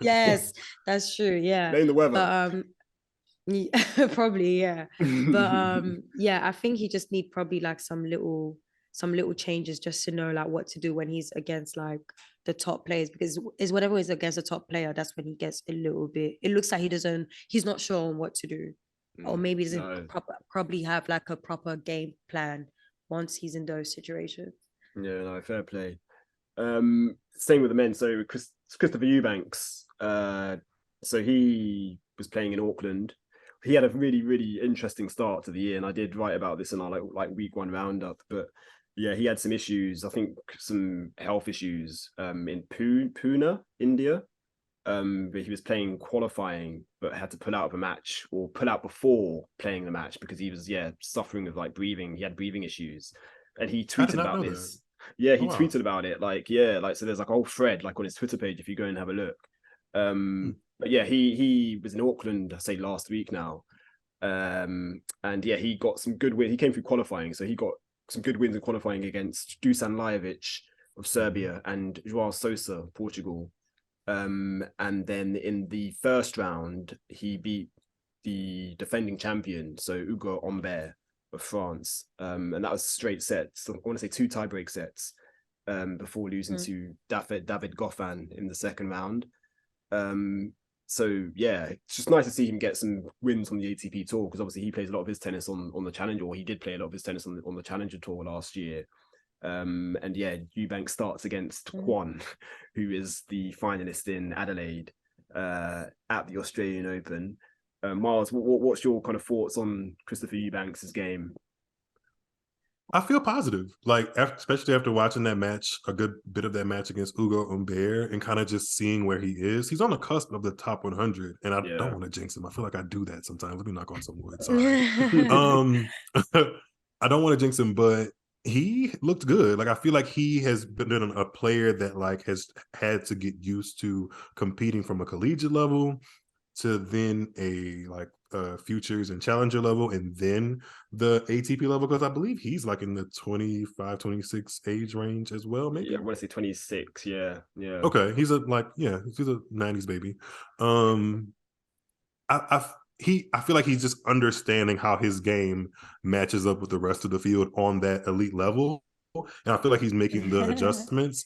Yes, that's true. Yeah. Name the weather. But yeah, probably, yeah. But yeah, I think he just need probably like some little changes just to know like what to do when he's against like the top players, because is whenever he's against a top player, that's when he gets a little bit, it looks like he's not sure on what to do, or maybe doesn't probably have like a proper game plan once he's in those situations. Yeah, no, fair play. Same with the men. So Christopher Eubanks, so he was playing in Auckland. He had a really, really interesting start to the year, and I did write about this in our like week 1 roundup. But yeah, he had some issues. I think some health issues in Pune, India. But he was playing qualifying, but had to pull out of a match, or pull out before playing the match, because he was suffering with like breathing. He had breathing issues, and he tweeted about this. Yeah, he tweeted about it. So there's like a whole thread like on his Twitter page if you go and have a look. But yeah, he was in Auckland, I say last week now. And yeah, he got some good wins. He came through qualifying, so he got some good wins in qualifying against Dusan Lajovic of Serbia and Joao Sousa, Portugal. And then in the first round, he beat the defending champion, so Hugo Humbert of France. And that was straight sets. So I want to say 2 tiebreak sets before losing to David Goffin in the second round. So yeah, it's just nice to see him get some wins on the ATP tour, because obviously he plays a lot of his tennis on the Challenger, or he did play a lot of his tennis on the Challenger tour last year. And yeah, Eubanks starts against Kwon, who is the finalist in Adelaide at the Australian Open. Myles, what's your kind of thoughts on Christopher Eubanks' game? I feel positive, especially after watching that match, a good bit of that match against Hugo Humbert, and kind of just seeing where he is. He's on the cusp of the top 100, and I don't want to jinx him. I feel like I do that sometimes. Let me knock on some wood. Sorry. I don't want to jinx him, but he looked good. Like, I feel like he has been a player that like has had to get used to competing from a collegiate level to then a futures and challenger level, and then the ATP level, because I believe he's like in the 25, 26 age range as well, maybe. Yeah, I want to say 26. Yeah. Okay, he's a 90s baby. I feel like he's just understanding how his game matches up with the rest of the field on that elite level, and I feel like he's making the adjustments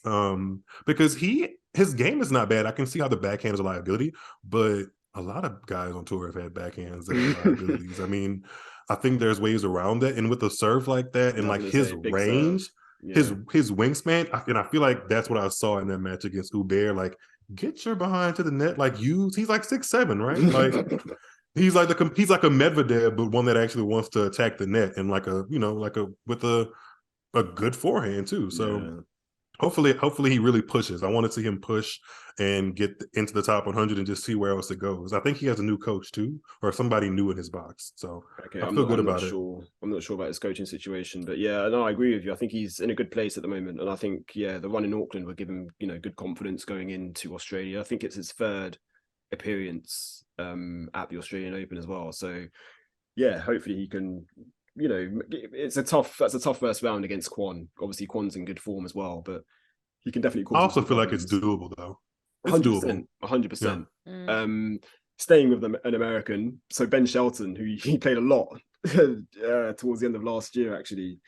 because his game is not bad. I can see how the backhand is a liability, but a lot of guys on tour have had backhands that are liabilities. I mean, I think there's ways around that, and with a serve like that, and like his range, his wingspan, and I feel like that's what I saw in that match against Humbert. Like, get your behind to the net. Like, he's like 6'7", right? Like, he's like a Medvedev, but one that actually wants to attack the net, and with a good forehand too. So hopefully he really pushes. I want to see him push and get into the top 100 and just see where else it goes. I think he has a new coach too, or somebody new in his box. So I feel good about it. I'm not sure about his coaching situation, but yeah, no, I agree with you. I think he's in a good place at the moment, and I think the run in Auckland will give him good confidence going into Australia. I think it's his 3rd appearance at the Australian Open as well. So yeah, hopefully he can. That's a tough first round against Kwon. Obviously, Kwon's in good form as well, but he can definitely. I also feel like it's doable, though. It's 100%, 100%. Staying with an American, so Ben Shelton, who he played a lot towards the end of last year, actually.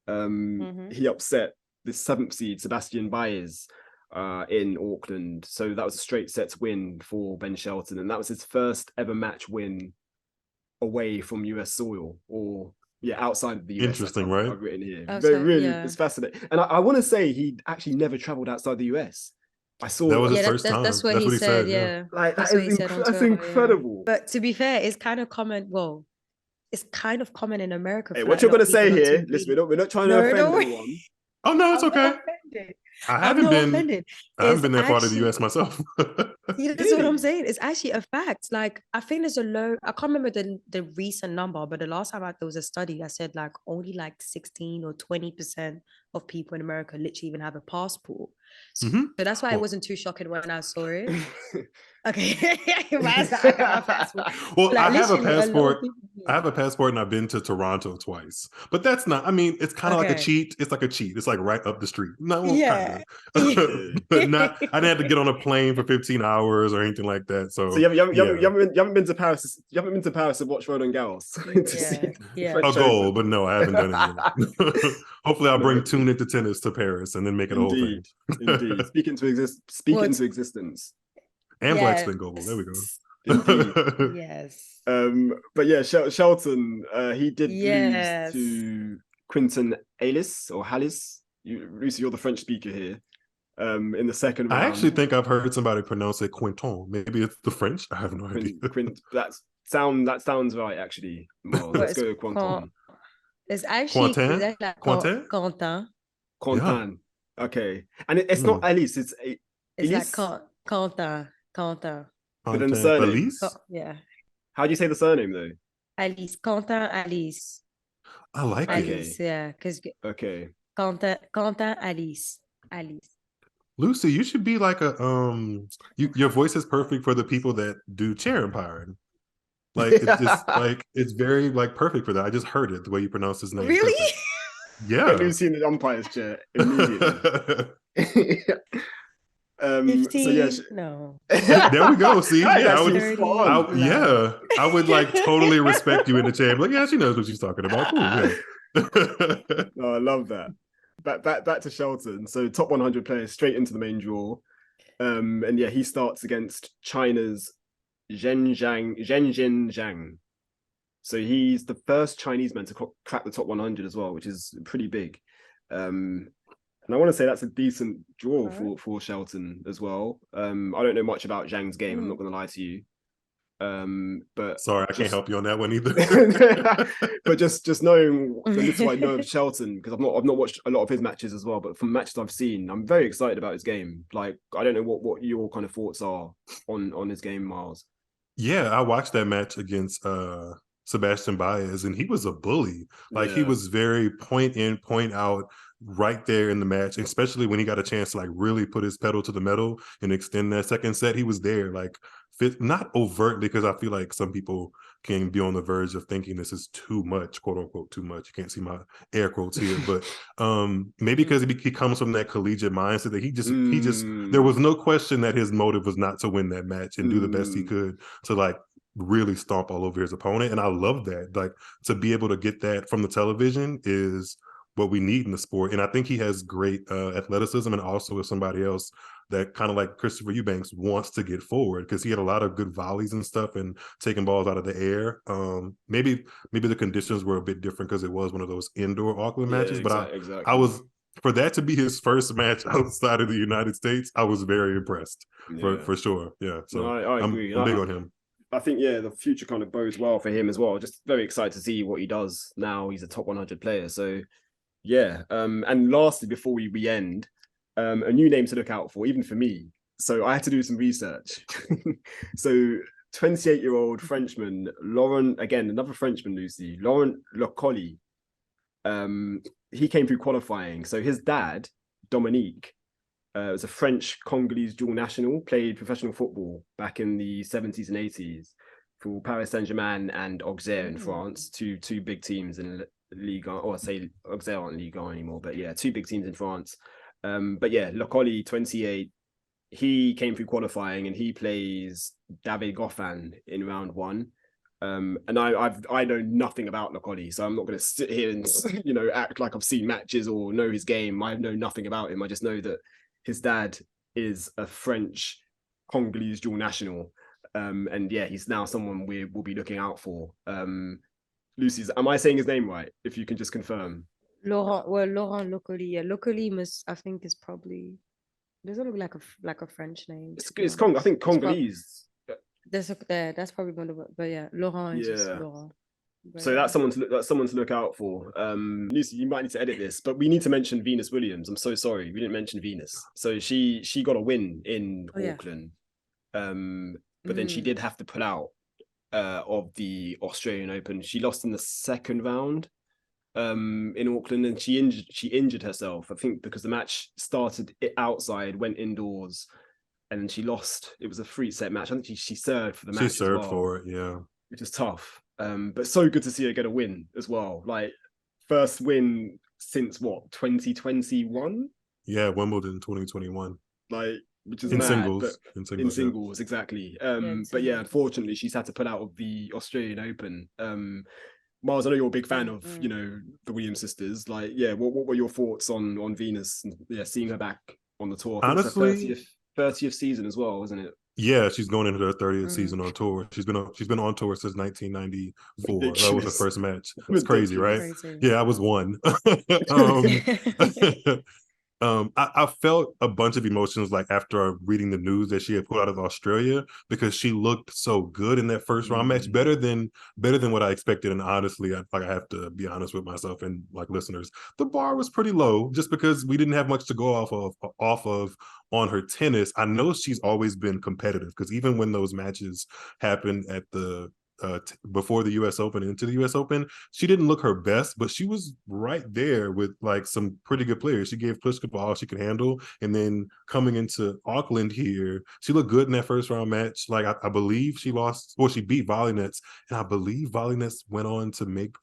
He upset the 7th seed Sebastian Baez in Auckland, so that was a straight sets win for Ben Shelton, and that was his first ever match win away from US soil, or outside of the US. Interesting, right? I've written here. It's fascinating. And I want to say he actually never traveled outside the US. I saw that was his first time. That's what he said. Yeah, like that's incredible. But to be fair, it's kind of common. Well, it's kind of common in America. Hey, for, what like, you're not gonna say people not here? to Listen, really... we're not trying to No, offend don't worry. anyone. Oh no, it's I'm okay. not offended. I I'm haven't not been. offended. I haven't It's been that part of the actually... US myself. See, that's what I'm saying. It's actually a fact. Like, I think there's a low, I can't remember the recent number, but the last time there was a study that said like only like 16 or 20% of people in America literally even have a passport. So, Mhm. so that's why it Well- wasn't too shocking when I saw it. Okay. Mine's like, I got my passport. Well, But, like, I have a literally, lot of passport. people I have a passport, and I've been to Toronto twice. But that's not. I mean, it's kind of like a Okay. cheat. It's like a cheat. It's like right up the street. No, well, Yeah. kind of. But not. I didn't have to get on a plane for 15 hours or anything like that. So, So you yeah. haven't been to Paris. You haven't been to Paris to watch Roland Garros. To see Yeah, the yeah. French A goal, Open. but no, I haven't done it yet. Hopefully, I'll No. bring Tune Into Tennis to Paris and then make it a whole thing. Indeed. Speak into existence. And Black Yes. Spin Global. There we go. Indeed. Yes. But yeah, Shelton, he did Yes. lose to Quinton Halys or Hallis. Lucy, you're the French speaker here. In the second round. I actually think I've heard somebody pronounce it Quinton. Maybe it's the French. I have no idea. That sounds right, actually. Well, let's go with Quentin. It's actually Quentin? like Quentin? Quentin. Quentin. Yeah. Okay. And it's not Alice, it's It's Elise? like Quentin. Quentin. But then the surname. Elise? Yeah. How do you say the surname though? Alice. Quentin Alice. I like Alice, it. yeah. Because Okay. Quentin Alice. Alice. Lucy, you should be like a your voice is perfect for the people that do chair umpiring. Like it's just like it's very like perfect for that. I just heard it the way you pronounce his name. Really? Perfect. Yeah. Get Lucy in the umpire's chair immediately. 15? So yeah, No. There we go. See, That is yeah, actually fun. yeah, I would like totally respect you in the chair. Like, yeah, she knows what she's talking about. Cool, yeah. No, I love that. Back to Shelton. So top 100 players straight into the main draw. And yeah, he starts against China's Zhenjin Zhang. So he's the first Chinese man to crack the top 100 as well, which is pretty big. And I want to say that's a decent draw for Shelton as well. I don't know much about Zhang's game. I'm not going to lie to you. But sorry, I can't help you on that one either. But just knowing the little I know of Shelton, because I've not watched a lot of his matches as well, but from matches I've seen, I'm very excited about his game. Like, I don't know what your kind of thoughts are on his game, Myles. Yeah, I watched that match against Sebastian Baez, and he was a bully. Like, he was very point in, point out, right there in the match, especially when he got a chance to like really put his pedal to the metal and extend that second set. He was there, like, not overtly, because I feel like some people can be on the verge of thinking this is too much, quote unquote, too much. You can't see my air quotes here, but maybe because he comes from that collegiate mindset that he just there was no question that his motive was not to win that match and do the best he could to like really stomp all over his opponent. And I love that. Like, to be able to get that from the television is what we need in the sport. And I think he has great athleticism, and also is somebody else that kind of like Christopher Eubanks wants to get forward, because he had a lot of good volleys and stuff and taking balls out of the air. Maybe the conditions were a bit different because it was one of those indoor Auckland matches, but I was, for that to be his first match outside of the United States, I was very impressed for sure. Yeah. So no, I agree. I'm big on him. I think, yeah, the future kind of bodes well for him as well. Just very excited to see what he does now. He's a top 100 player. So, yeah. And lastly, before we end, a new name to look out for, even for me. So I had to do some research. So 28-year-old Frenchman, Laurent, again, another Frenchman, Lucy, Laurent Locolli. He came through qualifying. So his dad, Dominique, was a French Congolese dual national, played professional football back in the 70s and 80s for Paris Saint-Germain and Auxerre in France, two big teams in Ligue 1, or I say Auxerre aren't Ligue 1 anymore, but yeah, two big teams in France. But yeah, Locolli, 28, he came through qualifying and he plays David Goffin in round 1. And I know nothing about Locolli, so I'm not going to sit here and act like I've seen matches or know his game. I know nothing about him. I just know that his dad is a French Congolese dual national, and yeah, he's now someone we will be looking out for. Lucy's, am I saying his name right? If you can just confirm. Laurent Locolli. Yeah, Locolli I think is probably, doesn't look like a French name. It's I think Congolese. That's probably one of it, but yeah, Laurent is just Laurent. So that's someone to look out for. Lucy, you might need to edit this, but we need to mention Venus Williams. I'm so sorry we didn't mention Venus. So she got a win in Auckland, but then she did have to pull out of the Australian Open. She lost in the second round in Auckland, and she injured herself, I think, because the match started outside, went indoors, and then she lost. It was a 3-set match. I think she served for the match. She served for it, yeah, which is tough. But so good to see her get a win as well. Like, first win since what, 2021? Yeah, Wimbledon 2021. Like, which is in mad, singles. In singles, exactly. But yeah, unfortunately, she's had to pull out of the Australian Open. Myles, I know you're a big fan of, the Williams sisters. Like, yeah, what were your thoughts on Venus? And, yeah, seeing her back on the tour. Honestly, 30th season as well, isn't it? Yeah, she's going into her 30th season on tour. She's been on tour since 1994. Ridiculous. That was her first match. It's crazy, right? Crazy. Yeah, I was one. I felt a bunch of emotions like after reading the news that she had pulled out of Australia, because she looked so good in that first round match, better than what I expected. And honestly, I have to be honest with myself and like listeners, the bar was pretty low just because we didn't have much to go off of on her tennis. I know she's always been competitive, because even when those matches happened at the before the US Open into the US Open, she didn't look her best, but she was right there with like some pretty good players. She gave Pliskova all she could handle, and then coming into Auckland here, she looked good in that first round match. Like I believe she beat Volynets, and I believe Volynets went on to make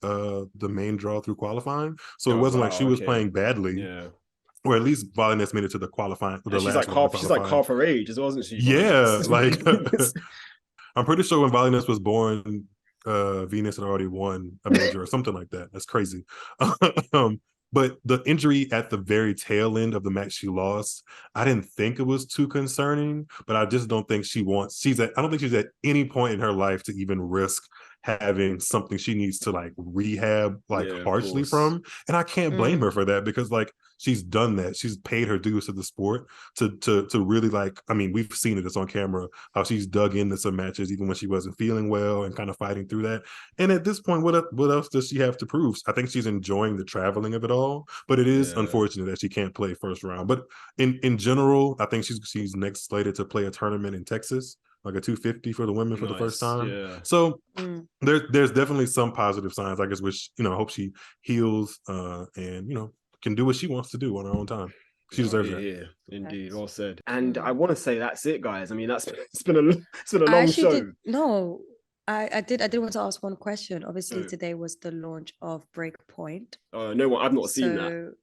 the main draw through qualifying. So it wasn't like she was playing badly. Yeah. Or at least Volynets made it to the qualifying. She's like half her age, wasn't she? Yeah, like I'm pretty sure when Volynets was born, Venus had already won a major or something like that. That's crazy. But the injury at the very tail end of the match she lost, I didn't think it was too concerning, but I just don't think I don't think she's at any point in her life to even risk having something she needs to like rehab harshly from. And I can't blame her for that, because like she's done that. She's paid her dues to the sport to really like, I mean, we've seen it, it's on camera, how she's dug into some matches even when she wasn't feeling well and kind of fighting through that. And at this point, what else does she have to prove? I think she's enjoying the traveling of it all, but it is unfortunate that she can't play first round. But in general, I think she's next slated to play a tournament in Texas, like a 250 for the women for the first time. Yeah. So there's definitely some positive signs. I guess, which, hope she heals and, can do what she wants to do on her own time. She deserves that. Yeah, indeed. Well said. And I want to say that's it, guys. I mean, it's been a long show. I did want to ask one question. Obviously, today was the launch of Breakpoint. No, I've not seen that.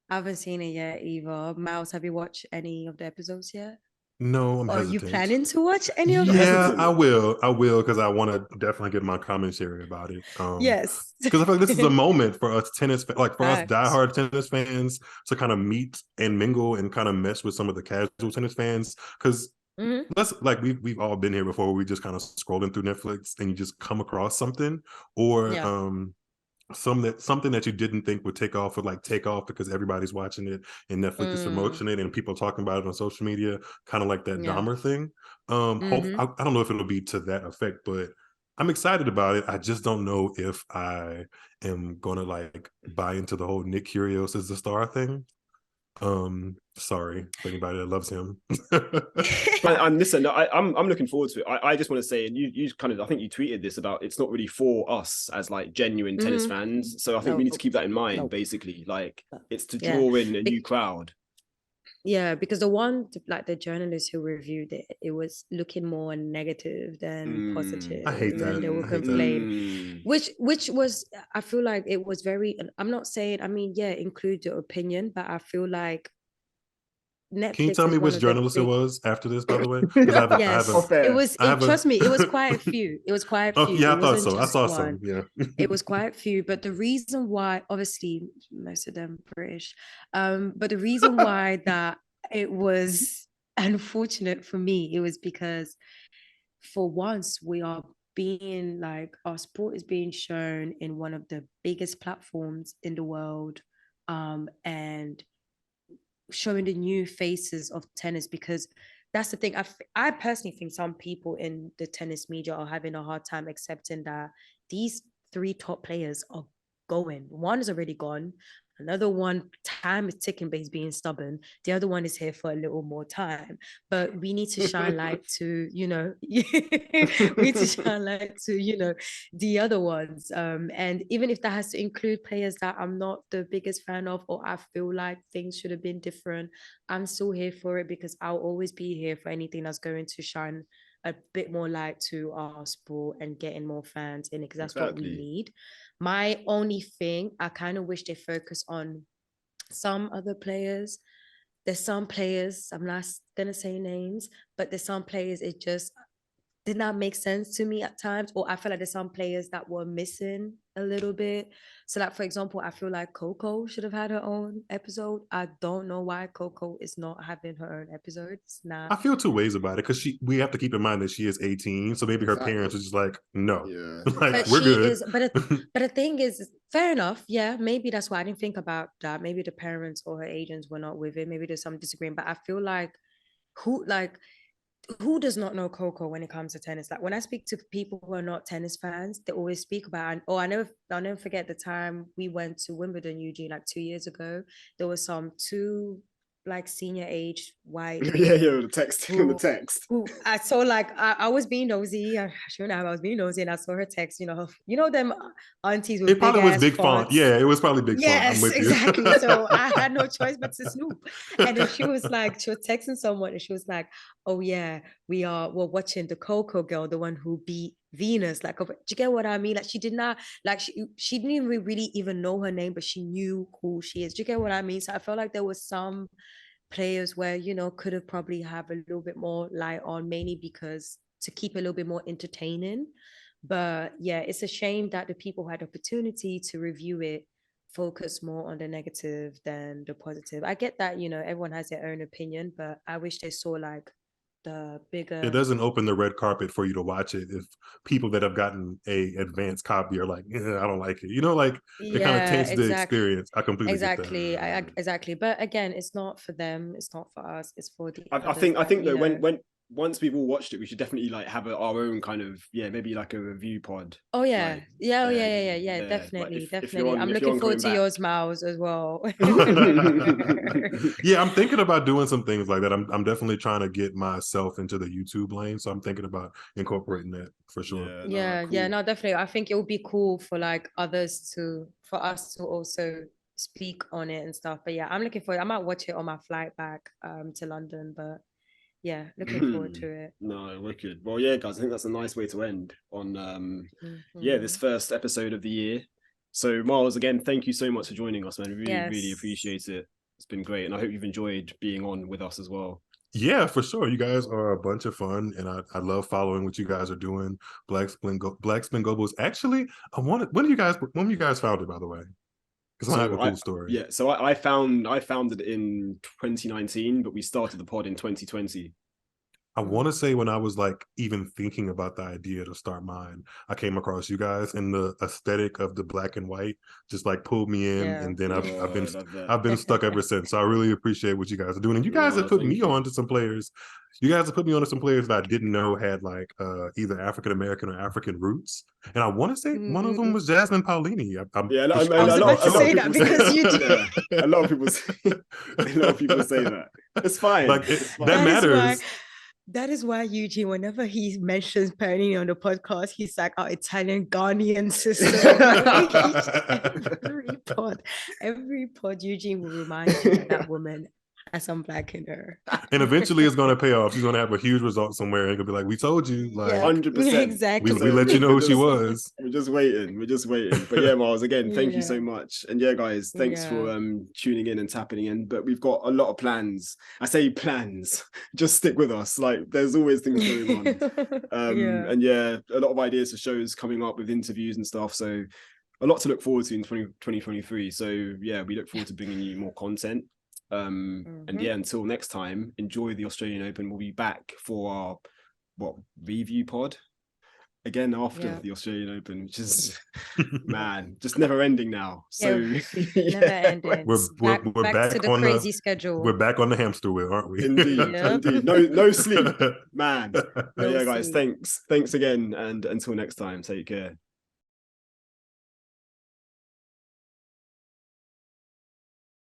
I haven't seen it yet either. Myles, have you watched any of the episodes yet? No, I'm hesitant. Are you planning to watch any of them? Yeah, I will, because I want to definitely get my commentary about it. Yes. Because I feel like this is a moment for us us diehard tennis fans to kind of meet and mingle and kind of mesh with some of the casual tennis fans. Because let's we've all been here before. We just kind of scrolling through Netflix and you just come across something, or something that you didn't think would take off because everybody's watching it and Netflix is promoting it and people talking about it on social media, kind of like that Dahmer thing. I don't know if it'll be to that effect, but I'm excited about it. I just don't know if I am gonna buy into the whole Nick Kyrgios is the star thing. Sorry for anybody that loves him. And listen, I'm looking forward to it. I just want to say, and you kind of, I think you tweeted this about, it's not really for us as genuine tennis fans. So I think we need to keep that in mind. Basically, it's to draw in a new crowd. Yeah, because the journalist who reviewed it, it was looking more negative than positive. I hate that. And they were complaining, which was, I feel like it was very, I'm not saying, include your opinion, but I feel like Netflix. Can you tell me which journalist it was after this, by the way? Trust me, it was quite a few. It was quite a few. Yeah, I thought so. I saw some. Yeah. It was quite a few, but the reason why, obviously, most of them British, but the reason why that it was unfortunate for me, it was because for once we are being our sport is being shown in one of the biggest platforms in the world, and showing the new faces of tennis, because that's the thing. I personally think some people in the tennis media are having a hard time accepting that these three top players are going. One is already gone. Another one, time is ticking, but he's being stubborn. The other one is here for a little more time. But we need to shine light to, we need to shine light to, the other ones. And even if that has to include players that I'm not the biggest fan of, or I feel like things should have been different, I'm still here for it, because I'll always be here for anything that's going to shine a bit more light to our sport and getting more fans in it, because that's what we need. My only thing, I kind of wish they focus on some other players. There's some players, I'm not gonna say names, but there's some players it just did not make sense to me at times, or I feel like there's some players that were missing a little bit. So like, for example, I feel like Coco should have had her own episode. I don't know why Coco is not having her own episode. It's not. I feel two ways about it, because we have to keep in mind that she is 18, so maybe her parents are just like, no, like, we're good. But the thing is, fair enough. Yeah, maybe that's why I didn't think about that. Maybe the parents or her agents were not with it. Maybe there's some disagreement. But I feel like who does not know Coco when it comes to tennis? Like, when I speak to people who are not tennis fans, they always speak about, I'll never forget the time we went to Wimbledon, Eugene, like 2 years ago. There was some two like senior age white the text who I saw, like I was being nosy. I shouldn't have. I was being nosy, and I saw her text, them aunties with it probably was big fonts. font. Yeah, it was probably big font. I'm with exactly. you. So I had no choice but to snoop. And then she was texting someone, and she was like, oh yeah, we're watching the Coco girl, the one who beat Venus. Like, do you get what I mean? Like, she did not, like, she didn't even really even know her name, but she knew who she is. Do you get what I mean? So I felt like there was some players where, could have probably have a little bit more light on, mainly because to keep a little bit more entertaining. But yeah, it's a shame that the people who had opportunity to review it focus more on the negative than the positive. I get that, everyone has their own opinion, but I wish they saw like the bigger. It doesn't open the red carpet for you to watch it if people that have gotten a advanced copy are like, I don't like it. It kind of taints the experience. I completely get that. Exactly. But again, it's not for them. It's not for us. It's for the. I think though, when once we've all watched it, we should definitely like have our own kind of maybe like a review pod. Oh yeah, like, yeah, definitely. I'm looking forward to yours, Myles, as well. Yeah, I'm thinking about doing some things like that. I'm definitely trying to get myself into the YouTube lane, so I'm thinking about incorporating that for sure. No, definitely. I think it would be cool for like for us to also speak on it and stuff. But yeah, I'm looking forward. I might watch it on my flight back to London, but. Yeah, looking forward to it. No, wicked. Well, yeah, guys, I think that's a nice way to end on this first episode of the year. So, Myles, again, thank you so much for joining us, man. Really appreciate it. It's been great, and I hope you've enjoyed being on with us as well. Yeah, for sure. You guys are a bunch of fun, and I love following what you guys are doing. Black Spin Global is actually when were you guys founded, by the way? Because I have a cool story. Yeah, so I founded it in 2019, but we started the pod in 2020. I want to say when I was like even thinking about the idea to start mine, I came across you guys, and the aesthetic of the black and white just like pulled me in, and then I've been stuck ever since. So I really appreciate what you guys are doing, and you guys have put me on to some players. You guys have put me on to some players that I didn't know had like either African American or African roots, and I want to say one of them was Jasmine Paolini. I was about to say that because you did. A lot of people say that. It's fine. Like that matters. That is why Eugene, whenever he mentions Paolini on the podcast, he's like our Italian Ghanaian sister. every pod, Eugene will remind you of that woman has some black in her. And eventually it's going to pay off. She's going to have a huge result somewhere, and it'll be like, we told you. Like 100%. Exactly. We let you know who she was. We're just waiting. But yeah, Myles, again, thank you so much. And yeah, guys, thanks for tuning in and tapping in. But we've got a lot of plans. I say plans. Just stick with us. Like, there's always things going on. And yeah, a lot of ideas for shows coming up with interviews and stuff. So a lot to look forward to in 2023. So yeah, we look forward to bringing you more content. And yeah, until next time, enjoy the Australian Open. We'll be back for our review pod again after the Australian Open, which is man, just never ending now. So never ending. We're back to the crazy schedule. We're back on the hamster wheel, aren't we? Indeed. Indeed. No sleep, man. Yeah, guys, thanks again, and until next time, take care.